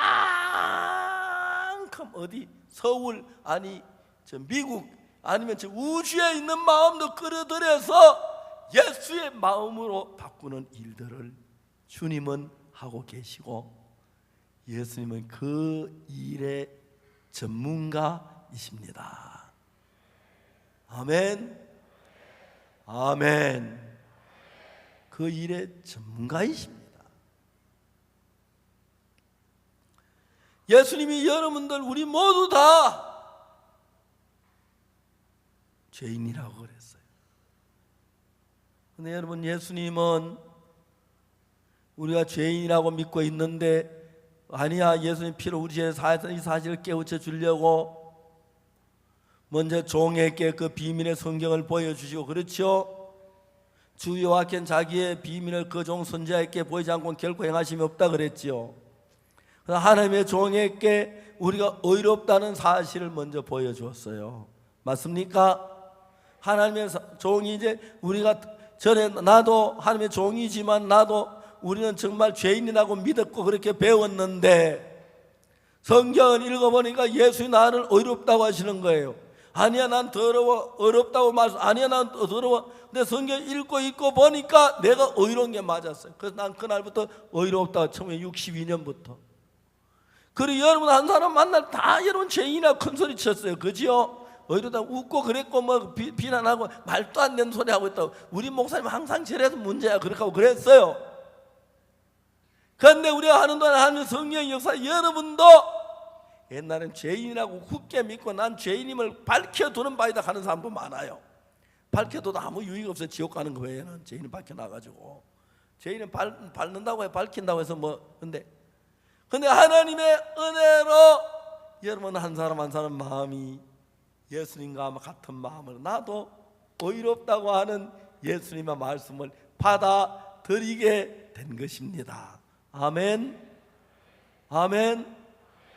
어디 서울 아니 저 미국 아니면 저 우주에 있는 마음도 끌어들여서 예수의 마음으로 바꾸는 일들을 주님은 하고 계시고, 예수님은 그 일의 전문가이십니다. 아멘. 아멘. 그 일의 전문가이십니다. 예수님이 여러분들 우리 모두 다 죄인이라고 그랬어요. 근데 여러분, 예수님은 우리가 죄인이라고 믿고 있는데, 아니야, 예수님 피로 우리 죄 사해서 이 사실을 깨우쳐 주려고 먼저 종에게 그 비밀의 성경을 보여주시고, 그렇죠? 주 여호와께는 자기의 비밀을 그 종 선지자에게 보이지 않고는 결코 행하심이 없다 그랬지요. 하나님의 종에게 우리가 의롭다는 사실을 먼저 보여주었어요. 맞습니까? 하나님의 종이 이제 우리가 전에 나도 하나님의 종이지만 나도 우리는 정말 죄인이라고 믿었고 그렇게 배웠는데, 성경을 읽어보니까 예수님 나를 의롭다고 하시는 거예요. 아니야 난 더러워, 어렵다고 말씀, 아니야 난 더러워. 근데 성경 읽고 보니까 내가 의로운 게 맞았어요. 그래서 난 그날부터 의롭다고, 1962년부터. 그리고 여러분 한 사람 만날 다 여러분 죄인이라고 큰 소리 쳤어요. 그죠? 의롭다 웃고 그랬고 뭐 비난하고 말도 안 되는 소리 하고 있다고. 우리 목사님 항상 저래서 문제야 그렇게 하고 그랬어요. 그런데 우리가 하는 동안 하는 성령 역사, 여러분도 옛날엔 죄인이라고 굳게 믿고 난 죄인임을 밝혀두는 바이다 하는 사람도 많아요. 밝혀둬도 아무 유익 없어요. 지옥 가는 거 외에는. 죄인을 밝혀놔가지고 죄인은 밟는다고 해, 밝힌다고 해서 뭐. 근데 하나님의 은혜로 여러분 한 사람 한 사람 마음이 예수님과 같은 마음으로 나도 의롭다고 하는 예수님의 말씀을 받아들이게 된 것입니다. 아멘. 아멘.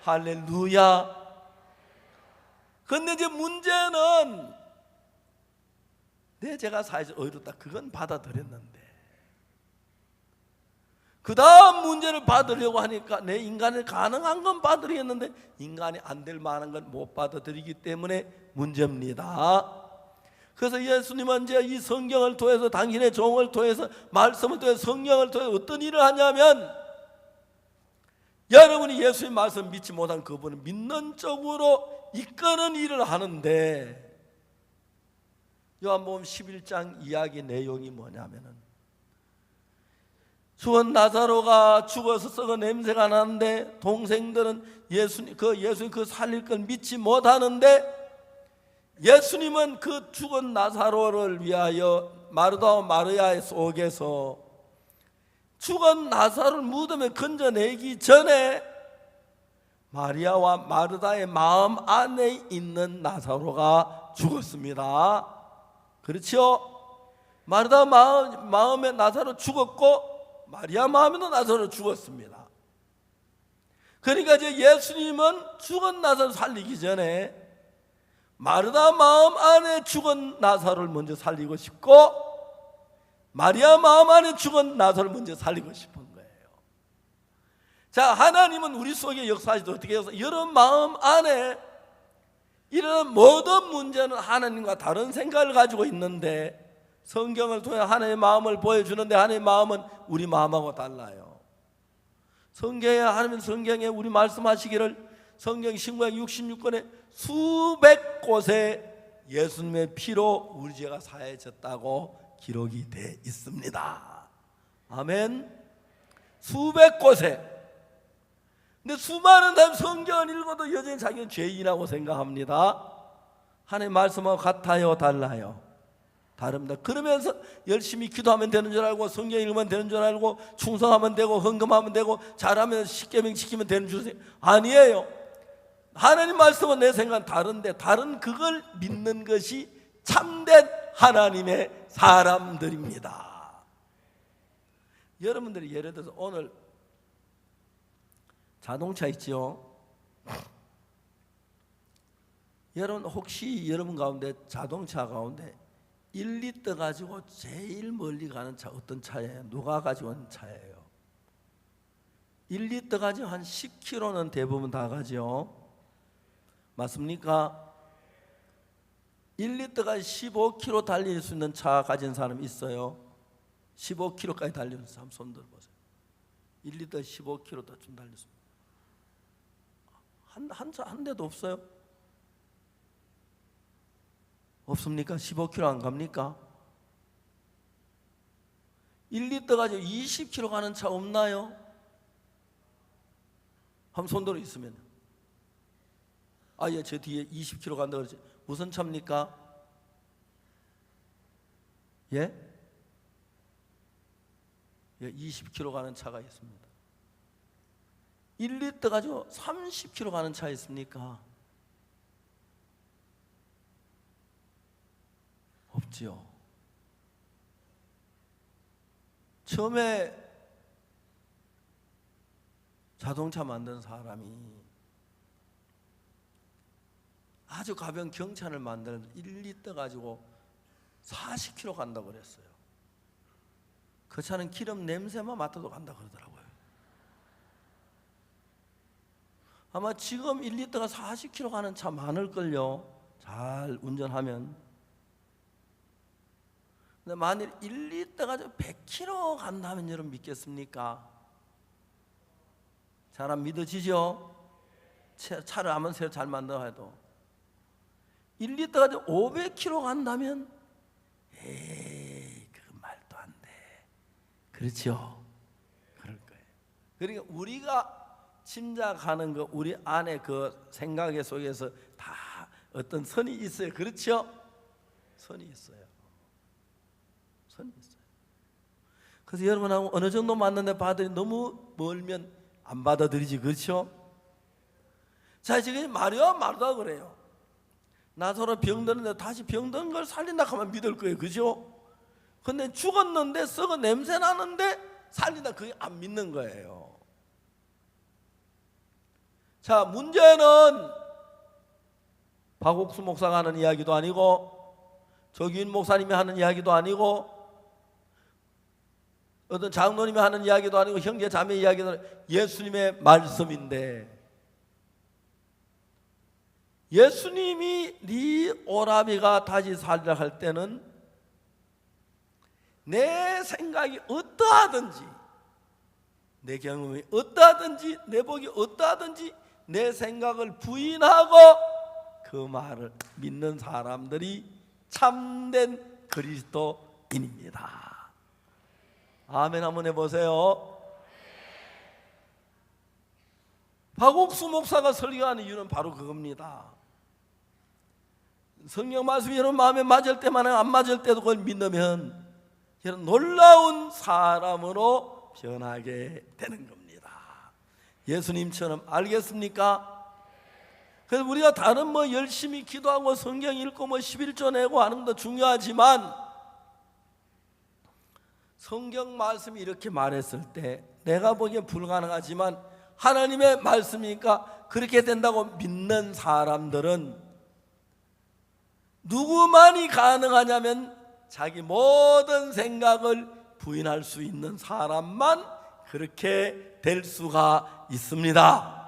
할렐루야. 근데 이제 문제는 제가 사회적 의롭다 그건 받아들였는데, 그 다음 문제를 받으려고 하니까 내 인간을 가능한 건 받으려는데 인간이 안 될 만한 건 못 받아들이기 때문에 문제입니다. 그래서 예수님은 이제 이 성경을 통해서, 당신의 종을 통해서, 말씀을 통해서, 성령을 통해서 어떤 일을 하냐면, 여러분이 예수님 말씀 믿지 못한 그분을 믿는 쪽으로 이끄는 일을 하는데, 요한복음 11장 이야기 내용이 뭐냐면은, 죽은 나사로가 죽어서 썩은 냄새가 나는데 동생들은 예수님 그 살릴 걸 믿지 못하는데, 예수님은 그 죽은 나사로를 위하여 마르다와 마르야 속에서 죽은 나사로를 무덤에 건져내기 전에 마리아와 마르다의 마음 안에 있는 나사로가 죽었습니다. 그렇죠? 마르다 마음에 나사로 죽었고 마리아 마음에도 나사로 죽었습니다. 그러니까 이제 예수님은 죽은 나사로 살리기 전에 마르다 마음 안에 죽은 나사로를 먼저 살리고 싶고, 마리아 마음 안에 죽은 나사로를 먼저 살리고 싶은 거예요. 자, 하나님은 우리 속에 역사하시도 어떻게 해서 여러분 마음 안에 이런 모든 문제는 하나님과 다른 생각을 가지고 있는데, 성경을 통해 하나님의 마음을 보여주는데 하나님의 마음은 우리 마음하고 달라요. 성경에 우리 말씀하시기를 성경 신구약 66권에 수백 곳에 예수님의 피로 우리 죄가 사해졌다고 기록이 되어 있습니다. 아멘. 수백 곳에. 근데 수많은 사람 성경을 읽어도 여전히 자기는 죄인이라고 생각합니다. 하나님의 말씀하고 같아요, 달라요? 다릅니다. 그러면서 열심히 기도하면 되는 줄 알고, 성경 읽으면 되는 줄 알고, 충성하면 되고, 헌금하면 되고, 잘하면 십계명 지키면 되는 줄 생각. 아니에요. 하나님 말씀은 내 생각은 다른데, 다른 그걸 믿는 것이 참된 하나님의 사람들입니다. 여러분들이 예를 들어서 오늘 자동차 있죠? 여러분 혹시 여러분 가운데 자동차 가운데 1리터 가지고 제일 멀리 가는 차 어떤 차예요? 누가 가지고 있는 차예요? 1리터 가지고 한 10km는 대부분 다 가죠. 맞습니까? 1리터가 15km 달릴 수 있는 차 가진 사람 있어요? 15km까지 달리는 사람 손 들어보세요. 1리터 15km 좀 달릴 수 한 대도 없어요? 없습니까? 15km 안 갑니까? 1리터 가지고 20km 가는 차 없나요? 한번 손 들어 있으면. 예, 저 뒤에 20km 간다 그러지. 무슨 차입니까? 예? 20km 가는 차가 있습니다. 1리터 가지고 30km 가는 차 있습니까? 없지요. 처음에 자동차 만든 사람이 아주 가벼운 경차를 만드는 1리터 가지고 40km 간다고 그랬어요. 그 차는 기름 냄새만 맡아도 간다 그러더라고요. 아마 지금 1리터가 40km 가는 차 많을걸요. 잘 운전하면. 근데 만일 1리터 가지고 100km 간다면 여러분 믿겠습니까? 잘 안 믿어지죠? 차를 아무리 새로 잘 만들어 해도 1리터 가지고 500km 간다면 에이 그 말도 안 돼. 그렇죠? 그럴 거예요. 그러니까 우리가 짐작하는 거 우리 안에 그 생각 속에서 다 어떤 선이 있어요. 그렇죠? 선이 있어요. 선이 있어요. 그래서 여러분하고 어느 정도 맞는데 받으니 너무 멀면 안 받아들이지. 그렇죠? 자, 지금 마리아 마르다 그래요. 나사로 병드는데 다시 병든 걸 살린다 하면 믿을 거예요. 그죠? 근데 죽었는데 썩은 냄새 나는데 살린다 그게 안 믿는 거예요. 자, 문제는 박옥수 목사가 하는 이야기도 아니고 조기인 목사님이 하는 이야기도 아니고 어떤 장로님이 하는 이야기도 아니고 형제 자매 이야기도 아니고 예수님의 말씀인데, 예수님이 네 오라비가 다시 살려 할 때는 내 생각이 어떠하든지 내 경험이 어떠하든지 내 복이 어떠하든지 내 생각을 부인하고 그 말을 믿는 사람들이 참된 그리스도인입니다. 아멘 한번 해보세요. 박옥수 목사가 설교하는 이유는 바로 그겁니다. 성경 말씀이 여러분 마음에 맞을 때만 안 맞을 때도 그걸 믿으면 여러분 놀라운 사람으로 변하게 되는 겁니다. 예수님처럼. 알겠습니까? 그래서 우리가 다른 열심히 기도하고 성경 읽고 11조 내고 하는 것도 중요하지만 성경 말씀이 이렇게 말했을 때 내가 보기엔 불가능하지만 하나님의 말씀이니까 그렇게 된다고 믿는 사람들은 누구만이 가능하냐면 자기 모든 생각을 부인할 수 있는 사람만 그렇게 될 수가 있습니다.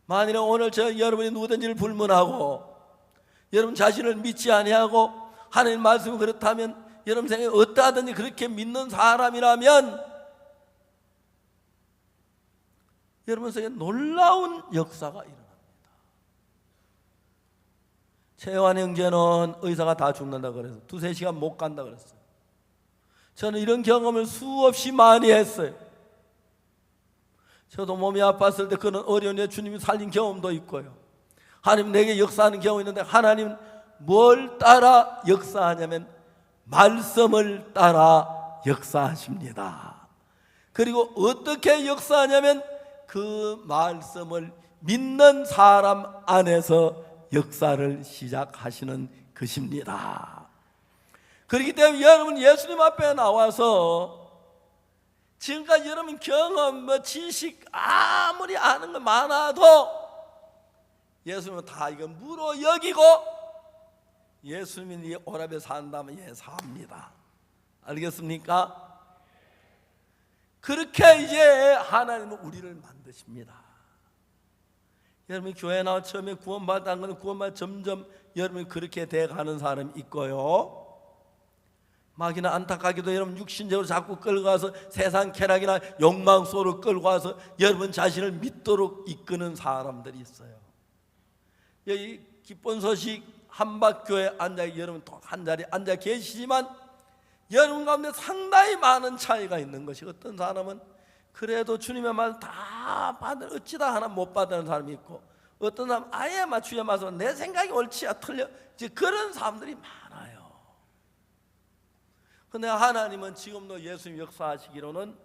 만일에 오늘 여러분이 누구든지를 불문하고 여러분 자신을 믿지 아니하고 하나님 말씀이 그렇다면 여러분 생각에 어떠하든지 그렇게 믿는 사람이라면 여러분 속에 놀라운 역사가 일어납니다. 최환 형제는 의사가 다 죽는다 그래서 2-3시간 못 간다 그랬어요. 저는 이런 경험을 수없이 많이 했어요. 저도 몸이 아팠을 때 그런 어려운 데 주님이 살린 경험도 있고요. 하나님 내게 역사하는 경험이 있는데, 하나님은 뭘 따라 역사하냐면 말씀을 따라 역사하십니다. 그리고 어떻게 역사하냐면 그 말씀을 믿는 사람 안에서 역사를 시작하시는 것입니다. 그렇기 때문에 여러분 예수님 앞에 나와서 지금까지 여러분 경험, 지식 아무리 아는 거 많아도 예수님은 다 이거 무로 여기고 예수님이 이 오랍에 산다면 예사합니다. 알겠습니까? 그렇게 이제 하나님은 우리를 만드십니다. 여러분 교회 나와 처음에 구원받았다는 것은 구원받아 점점 여러분이 그렇게 돼가는 사람이 있고요. 막이나 안타깝게도 여러분 육신적으로 자꾸 끌고 가서 세상 쾌락이나 욕망 속으로 끌고 와서 여러분 자신을 믿도록 이끄는 사람들이 있어요. 여기 기쁜 소식 한밭교회 앉아 여러분 한 자리에 앉아 계시지만 여러분 가운데 상당히 많은 차이가 있는 것이, 어떤 사람은 그래도 주님의 말 다 받을 어찌다 하나 못 받는 사람이 있고, 어떤 사람은 아예 맞추려 맞서 내 생각이 옳지야 틀려, 이제 그런 사람들이 많아요. 그런데 하나님은 지금도 예수님 역사하시기로는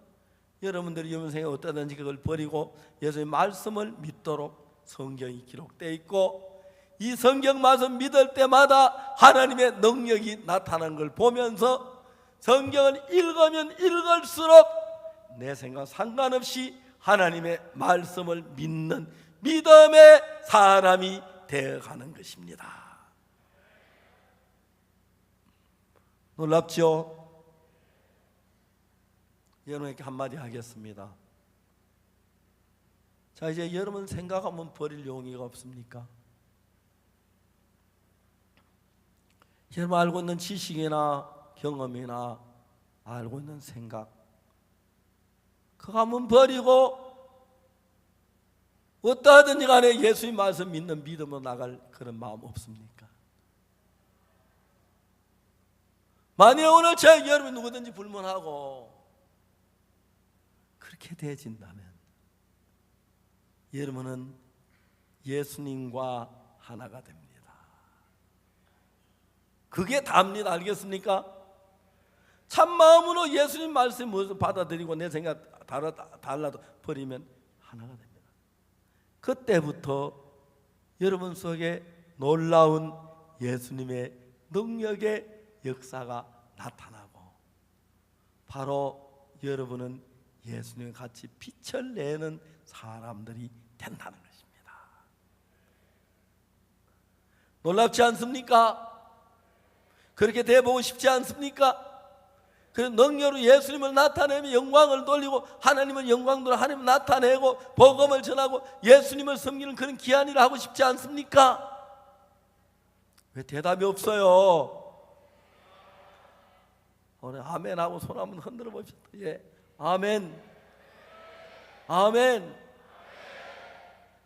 여러분들이 여러분 생에 어떠든지 그걸 버리고 예수님의 말씀을 믿도록 성경이 기록되어 있고, 이 성경 말씀 믿을 때마다 하나님의 능력이 나타나는 걸 보면서 성경을 읽으면 읽을수록 내 생각 상관없이 하나님의 말씀을 믿는 믿음의 사람이 되어가는 것입니다. 놀랍죠? 여러분에게 한마디 하겠습니다. 자, 이제 여러분 생각하면 버릴 용의가 없습니까? 여러분 알고 있는 지식이나 경험이나 알고 있는 생각, 그거 한번 버리고 어떠하든지 간에 예수님 말씀 믿는 믿음으로 나갈 그런 마음 없습니까? 만약 오늘 여러분 누구든지 불문하고 그렇게 되어진다면 여러분은 예수님과 하나가 됩니다. 그게 답니다. 알겠습니까? 참 마음으로 예수님 말씀 무엇을 받아들이고 내 생각 달라도 버리면 하나가 됩니다. 그때부터 여러분 속에 놀라운 예수님의 능력의 역사가 나타나고 바로 여러분은 예수님 같이 빛을 내는 사람들이 된다는 것입니다. 놀랍지 않습니까? 그렇게 돼보고 싶지 않습니까? 그 능력으로 예수님을 나타내며 영광을 돌리고 하나님을 영광 돌려 하나님을 나타내고 복음을 전하고 예수님을 섬기는 그런 귀한 일을 하고 싶지 않습니까? 왜 대답이 없어요? 오늘 아멘하고 손 한번 흔들어 봅시다. 예, 아멘. 아멘.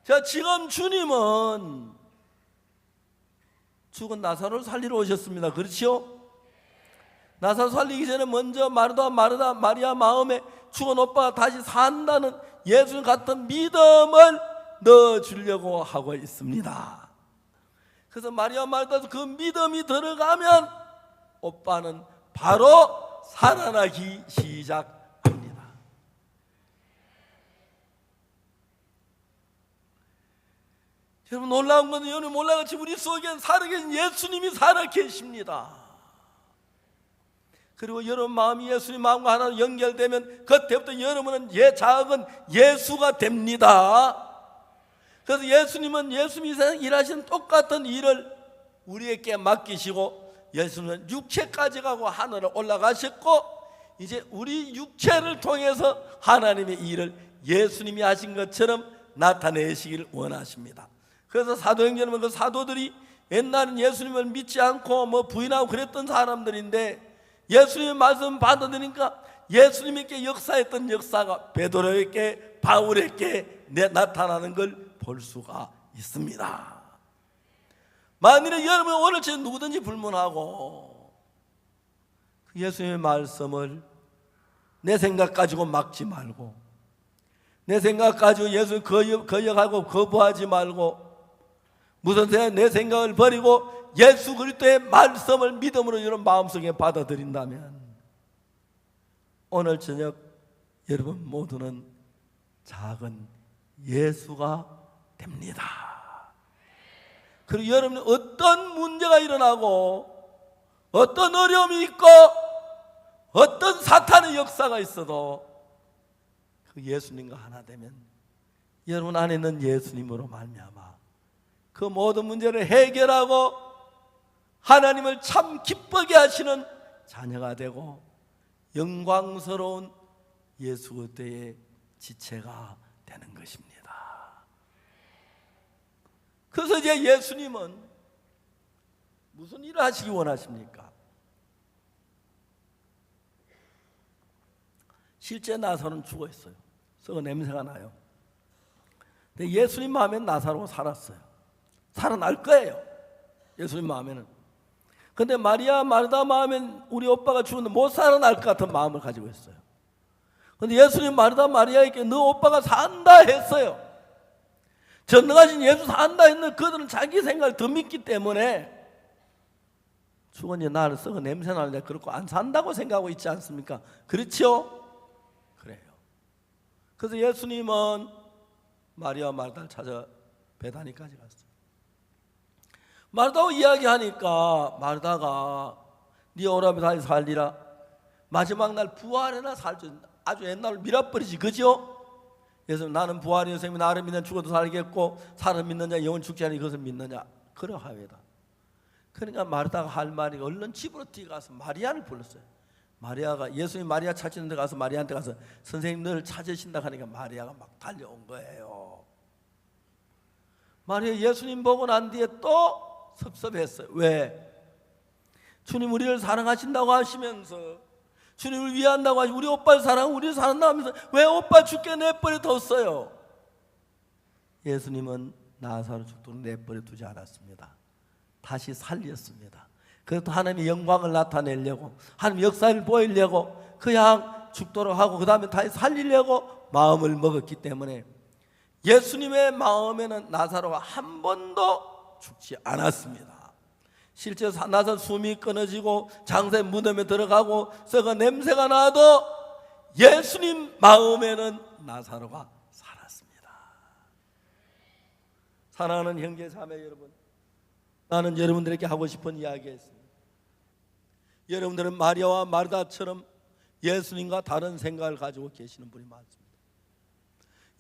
자, 지금 주님은 죽은 나사로를 살리러 오셨습니다. 그렇죠? 나사로 살리기 전에 먼저 마리아 마음에 죽은 오빠가 다시 산다는 예수님 같은 믿음을 넣어주려고 하고 있습니다. 그래서 마리아 마르다도 그 믿음이 들어가면 오빠는 바로 살아나기 시작합니다. 여러분 놀라운 것은 여러분 몰라같이 우리 속에 살아계신 예수님이 살아계십니다. 그리고 여러분 마음이 예수님 마음과 하나로 연결되면 그때부터 여러분은 작은 예수가 됩니다. 그래서 예수님은 예수님이 일하시는 똑같은 일을 우리에게 맡기시고 예수님은 육체까지 가고 하늘에 올라가셨고 이제 우리 육체를 통해서 하나님의 일을 예수님이 하신 것처럼 나타내시길 원하십니다. 그래서 사도행전은 그 사도들이 옛날엔 예수님을 믿지 않고 부인하고 그랬던 사람들인데 예수님의 말씀 받아들이니까 예수님께 역사했던 역사가 베드로에게 바울에게 나타나는 걸 볼 수가 있습니다. 만일에 여러분 오늘 저 누구든지 불문하고 예수님의 말씀을 내 생각 가지고 막지 말고, 내 생각 가지고 예수 거역하고 거부하지 말고, 무슨 내 생각을 버리고 예수 그리스도의 말씀을 믿음으로 여러분 마음속에 받아들인다면 오늘 저녁 여러분 모두는 작은 예수가 됩니다. 그리고 여러분은 어떤 문제가 일어나고 어떤 어려움이 있고 어떤 사탄의 역사가 있어도 그 예수님과 하나 되면 여러분 안에 있는 예수님으로 말미암아 그 모든 문제를 해결하고 하나님을 참 기쁘게 하시는 자녀가 되고 영광스러운 예수 그리스도의 지체가 되는 것입니다. 그래서 이제 예수님은 무슨 일을 하시기 원하십니까? 실제 나사로는 죽어 있어요. 썩어 냄새가 나요. 근데 예수님 마음에는 나사로가 살았어요. 살아날 거예요. 예수님 마음에는. 근데 마리아 마르다 마음엔 우리 오빠가 죽었는데 못 살아날 것 같은 마음을 가지고 있어요. 근데 예수님 마르다 마리아에게 너 오빠가 산다 했어요. 전능하신 예수 산다 했는데 그들은 자기 생각을 더 믿기 때문에 죽었니 나를 썩어 냄새 나는데 그렇고 안 산다고 생각하고 있지 않습니까? 그렇죠? 그래요. 그래서 예수님은 마리아 마르다를 찾아 베다니까지 갔어요. 마르다하고 이야기하니까 마르다가 네 오라비 다시 살리라, 마지막 날 부활해나 살지, 아주 옛날로 밀어버리지, 그죠? 그래서 나는 부활이요 생명, 나를 믿는 죽어도 살겠고 사람 믿는 자 영원 죽지 않으니 그것을 믿느냐, 그러하외다. 그러니까 마르다가 할 말이 얼른 집으로 뛰어가서 마리아를 불렀어요. 마리아가 예수님 마리아 찾는 데 가서 마리아한테 가서 선생님 너를 찾으신다 하니까 마리아가 막 달려온 거예요. 마리아 예수님 보고 난 뒤에 또 섭섭했어요. 왜? 주님 우리를 사랑하신다고 하시면서, 주님을 위한다고 하시고 우리 오빠를 사랑하고 우리를 사랑한다고 하면서 왜 오빠 죽게 내버려 뒀어요? 예수님은 나사로 죽도록 내버려 두지 않았습니다. 다시 살렸습니다. 그래도 하나님의 영광을 나타내려고, 하나님의 역사를 보이려고 그냥 죽도록 하고 그 다음에 다시 살리려고 마음을 먹었기 때문에 예수님의 마음에는 나사로가 한 번도 죽지 않았습니다. 실제 나사로 숨이 끊어지고 장사의 무덤에 들어가고 썩어 냄새가 나도 예수님 마음에는 나사로가 살았습니다. 사랑하는 형제 자매 여러분, 나는 여러분들에게 하고 싶은 이야기가 있습니다. 여러분들은 마리아와 마르다처럼 예수님과 다른 생각을 가지고 계시는 분이 많습니다.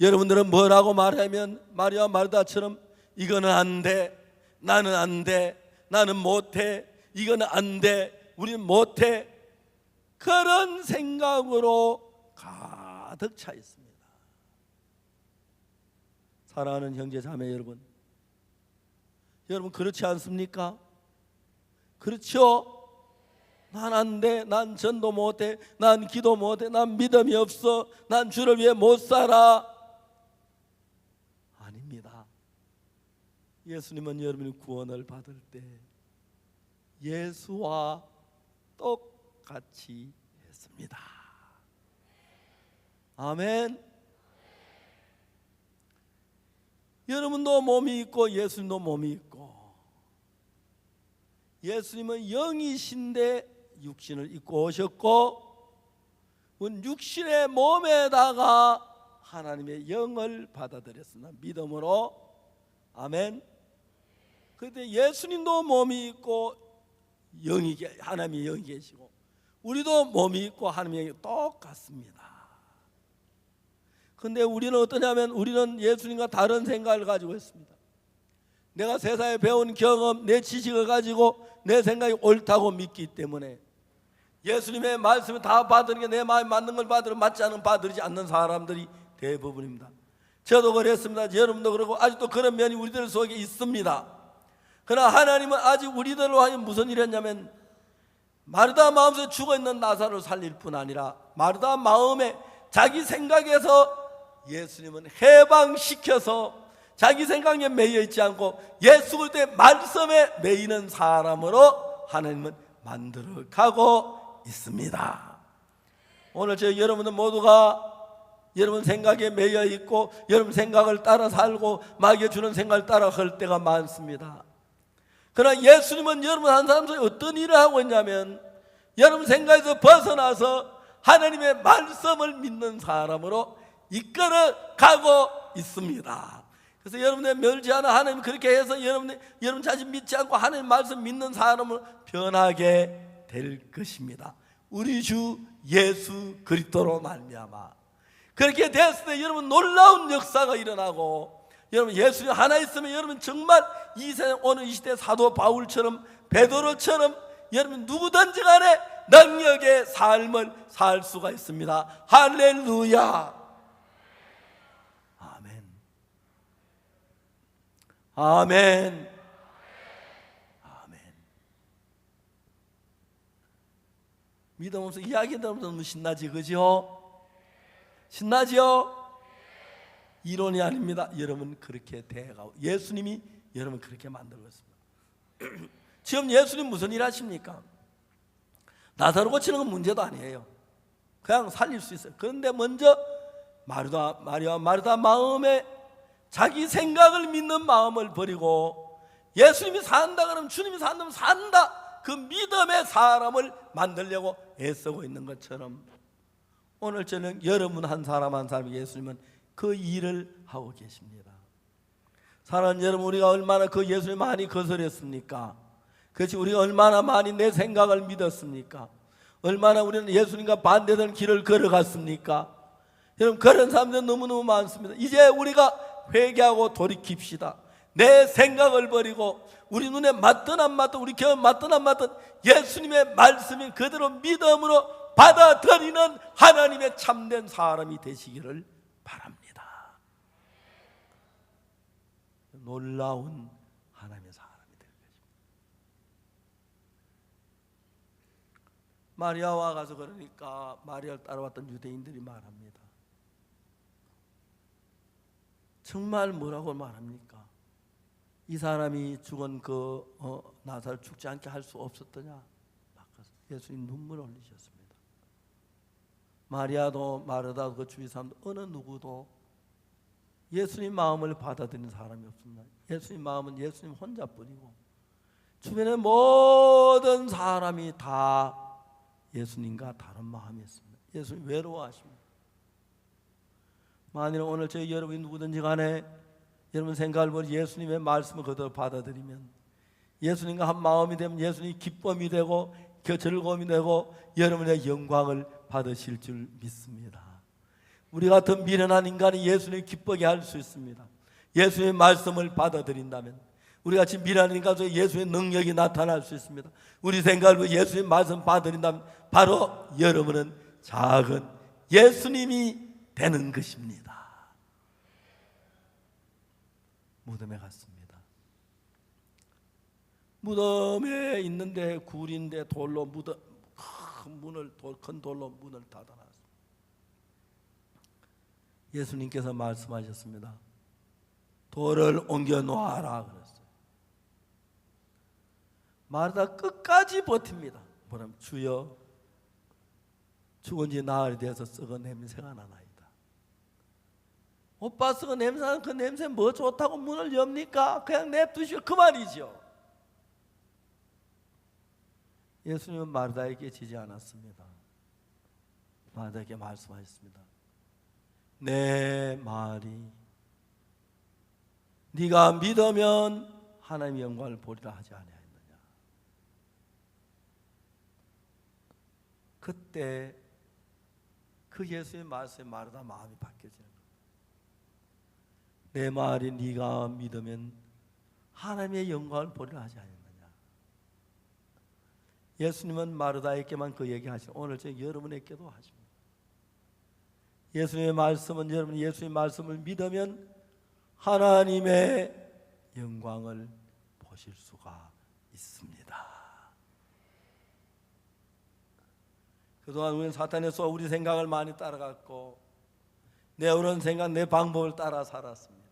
여러분들은 뭐라고 말하면 마리아와 마르다처럼 이거는 안 돼, 나는 안 돼, 나는 못해, 이거는 안 돼, 우리는 못해, 그런 생각으로 가득 차 있습니다. 사랑하는 형제 자매 여러분, 여러분 그렇지 않습니까? 그렇죠? 난 안 돼, 난 전도 못해, 난 기도 못해, 난 믿음이 없어, 난 주를 위해 못 살아. 아닙니다. 예수님은 여러분이 구원을 받을 때 예수와 똑같이 했습니다. 아멘. 여러분도 몸이 있고 예수님도 몸이 있고, 예수님은 영이신데 육신을 입고 오셨고 육신의 몸에다가 하나님의 영을 받아들였습니다. 믿음으로. 아멘. 그런데 예수님도 몸이 있고 하나님의 영이 계시고 우리도 몸이 있고 하나님의 영이 똑같습니다. 그런데 우리는 어떠냐면 우리는 예수님과 다른 생각을 가지고 있습니다. 내가 세상에 배운 경험, 내 지식을 가지고 내 생각이 옳다고 믿기 때문에 예수님의 말씀을 다 받으는 게 내 마음에 맞는 걸 받으러 맞지 않은 받으지 않는 사람들이 대부분입니다. 저도 그랬습니다. 여러분도 그러고 아직도 그런 면이 우리들 속에 있습니다. 그러나 하나님은 아직 우리들로 하여금 무슨 일을 했냐면 마르다 마음속에 죽어있는 나사로를 살릴 뿐 아니라 마르다 마음에 자기 생각에서 예수님은 해방시켜서 자기 생각에 매여 있지 않고 예수 그리스도의 말씀에 매이는 사람으로 하나님은 만들어 가고 있습니다. 오늘 여러분들 모두가 여러분 생각에 매여 있고 여러분 생각을 따라 살고 마귀가 주는 생각을 따라 할 때가 많습니다. 그러나 예수님은 여러분 한 사람이 어떤 일을 하고 있냐면 여러분 생각에서 벗어나서 하나님의 말씀을 믿는 사람으로 이끌어 가고 있습니다. 그래서 여러분의 멸지하는 하나님 그렇게 해서 여러분 자신 믿지 않고 하나님 말씀 믿는 사람을 변하게 될 것입니다. 우리 주 예수 그리스도로 말미암아 그렇게 됐을 때 여러분 놀라운 역사가 일어나고 여러분 예수님 하나 있으면 여러분 정말 이 세상 오늘 이 시대 사도 바울처럼 베드로처럼 여러분 누구든지 간에 능력의 삶을 살 수가 있습니다. 할렐루야. 아멘. 아멘. 아멘. 믿음 없어 이야기 들으면 너무 신나지, 그죠? 신나죠? 이론이 아닙니다. 여러분 그렇게 돼가고 예수님이 여러분 그렇게 만들고 있습니다. 지금 예수님 무슨 일 하십니까? 나사로 고치는 건 문제도 아니에요. 그냥 살릴 수 있어요. 그런데 먼저 마리아 마르다 마음에 자기 생각을 믿는 마음을 버리고 예수님이 산다 그러면 주님이 산다면 산다, 그 믿음의 사람을 만들려고 애쓰고 있는 것처럼 오늘 저는 여러분 한 사람 한 사람 예수님은 그 일을 하고 계십니다. 사랑하는 여러분, 우리가 얼마나 그 예수님 많이 거절했습니까? 그렇지, 우리가 얼마나 많이 내 생각을 믿었습니까? 얼마나 우리는 예수님과 반대되는 길을 걸어갔습니까? 여러분 그런 사람들 너무너무 많습니다. 이제 우리가 회개하고 돌이킵시다. 내 생각을 버리고 우리 눈에 맞든 안 맞든 우리 경험 맞든 안 맞든 예수님의 말씀이 그대로 믿음으로 받아들이는 하나님의 참된 사람이 되시기를 바랍니다. 놀라운 하나님의 사람이 될 것입니다. 마리아와 가서 그러니까 마리아를 따라왔던 유대인들이 말합니다. 정말 뭐라고 말합니까? 이 사람이 죽은 나사로 죽지 않게 할 수 없었더냐? 예수님 눈물 흘리셨습니다. 마리아도 마르다도 그 주위 사람도 어느 누구도 예수님 마음을 받아들이는 사람이 없습니다. 예수님 마음은 예수님 혼자뿐이고 주변의 모든 사람이 다 예수님과 다른 마음이었습니다. 예수님 외로워하십니다. 만일 오늘 저희 여러분이 누구든지 간에 여러분 생각을 버리고 예수님의 말씀을 그대로 받아들이면 예수님과 한 마음이 되면 예수님이 기쁨이 되고 즐거움이 되고 여러분의 영광을 받으실 줄 믿습니다. 우리 같은 미련한 인간이 예수님을 기쁘게 할 수 있습니다. 예수님의 말씀을 받아들인다면 우리 같이 미련한 인간 속에 예수의 능력이 나타날 수 있습니다. 우리 생각을 버리고 예수님의 말씀 받아들인다면 바로 여러분은 작은 예수님이 되는 것입니다. 무덤에 갔습니다. 무덤에 있는데 굴인데 돌로 큰 돌로 문을 닫아놨습니다. 예수님께서 말씀하셨습니다. 돌을 옮겨 놓아라 그랬어요. 마르다 끝까지 버팁니다. 뭐냐면 주여 죽은 지 나흘이 돼서 썩은 냄새가 나나이다. 오빠 썩은 냄새 나는 그 냄새 뭐 좋다고 문을 엽니까? 그냥 냅두시오 그 말이죠. 예수님은 마르다에게 지지 않았습니다. 마르다에게 말씀하셨습니다. 내 말이 네가 믿으면 하나님의 영광을 보리라 하지 아니하였느냐. 그때 그 예수의 말씀에 마르다 마음이 바뀌어지는 거예요. 내 말이 네가 믿으면 하나님의 영광을 보리라 하지 아니하였느냐. 예수님은 마르다에게만 그 얘기하시고 오늘 저 여러분에게도 하십니다. 예수님의 말씀은 여러분 예수의 말씀을 믿으면 하나님의 영광을 보실 수가 있습니다. 그동안 우리는 사탄에서 우리 생각을 많이 따라갔고 내 옳은 생각, 내 방법을 따라 살았습니다.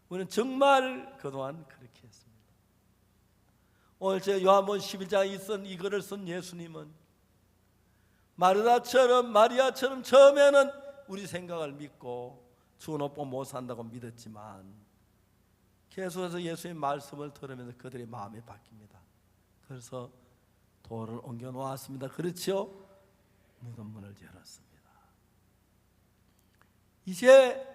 우리는 정말 그동안 그렇게 했습니다. 오늘 제 요한복음 11장에 있던 이 글을 쓴 예수님은 마리아처럼 처음에는 우리 생각을 믿고 죽은 오빠 못 산다고 믿었지만 계속해서 예수님의 말씀을 들으면서 그들의 마음이 바뀝니다. 그래서 돌을 옮겨 놓았습니다. 그렇죠? 무덤 문을 열었습니다. 이제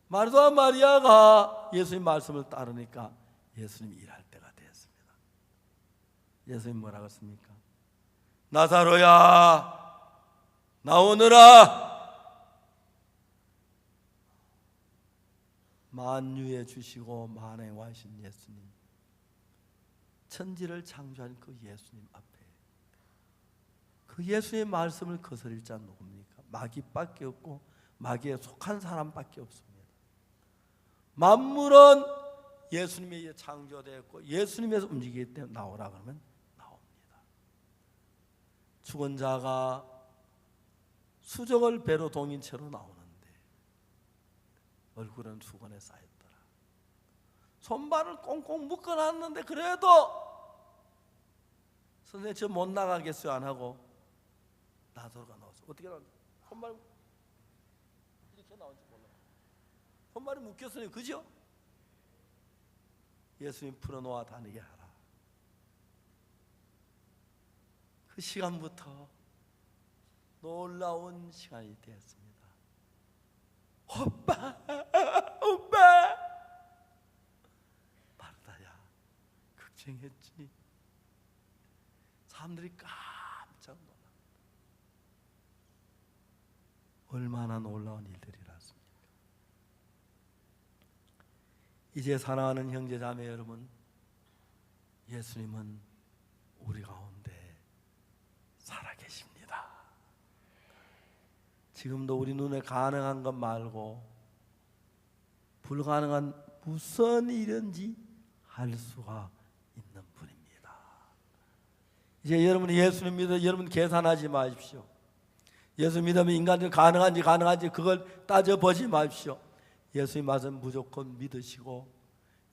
마르다와 마리아가 예수님 말씀을 따르니까 예수님이 일할 때가 됐습니다. 예수님 뭐라고 했습니까? 나사로야 나오너라. 만유에 주시고 만에 와신 예수님, 천지를 창조한 그 예수님 앞에 그 예수의 말씀을 거스릴 자는 누굽니까? 마귀밖에 없고 마귀에 속한 사람밖에 없습니다. 만물은 예수님에 의해 창조되었고 예수님에서 움직이기 때문에 나오라 그러면 나옵니다. 죽은 자가 수정을 배로 동인 채로 나오는데 얼굴은 수건에 쌓였더라. 손발을 꽁꽁 묶어놨는데 그래도 선생님 저 못 나가겠어요 안 하고 나더러가 나왔어. 어떻게 나왔어? 손발 이렇게 나온지 몰라요. 손발이 묶였으니 그죠? 예수님 풀어놓아 다니게 하라. 그 시간부터 놀라운 시간이 되었습니다. 오빠 마르다야 걱정했지. 사람들이 깜짝 놀랍니다. 얼마나 놀라운 일들이랐습니까? 이제 사랑하는 형제자매 여러분, 예수님은 우리 가운데 살아계십니다. 지금도 우리 눈에 가능한 것 말고 불가능한 무슨 일인지 할 수가 있는 분입니다. 이제 여러분이 예수님 믿어 여러분 계산하지 마십시오. 예수 믿으면 인간들 가능한지 그걸 따져보지 마십시오. 예수님 말씀 무조건 믿으시고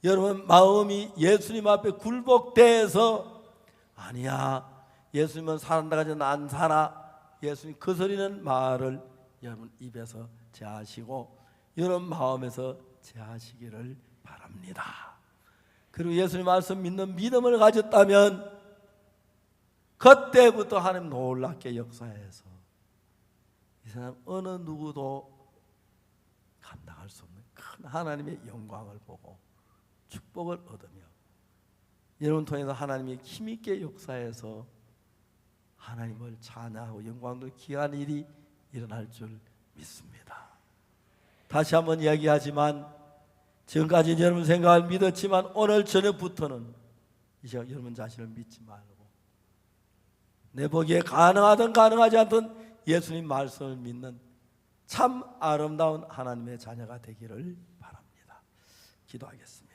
여러분 마음이 예수님 앞에 굴복돼서 아니야 예수님은 살았다 하지 안 살아 예수님 그 소리는 말을 여러분 입에서 제하시고 여러분 마음에서 제하시기를 바랍니다. 그리고 예수님 말씀 믿는 믿음을 가졌다면 그때부터 하나님 놀랍게 역사해서 이 세상 어느 누구도 감당할 수 없는 큰 하나님의 영광을 보고 축복을 얻으며 여러분 통해서 하나님이 힘있게 역사해서 하나님을 찬양하고 영광도 귀한 일이 일어날 줄 믿습니다. 다시 한번 이야기하지만 지금까지 여러분 생각을 믿었지만 오늘 저녁부터는 이제 여러분 자신을 믿지 말고 내 보기에 가능하든 가능하지 않든 예수님 말씀을 믿는 참 아름다운 하나님의 자녀가 되기를 바랍니다. 기도하겠습니다.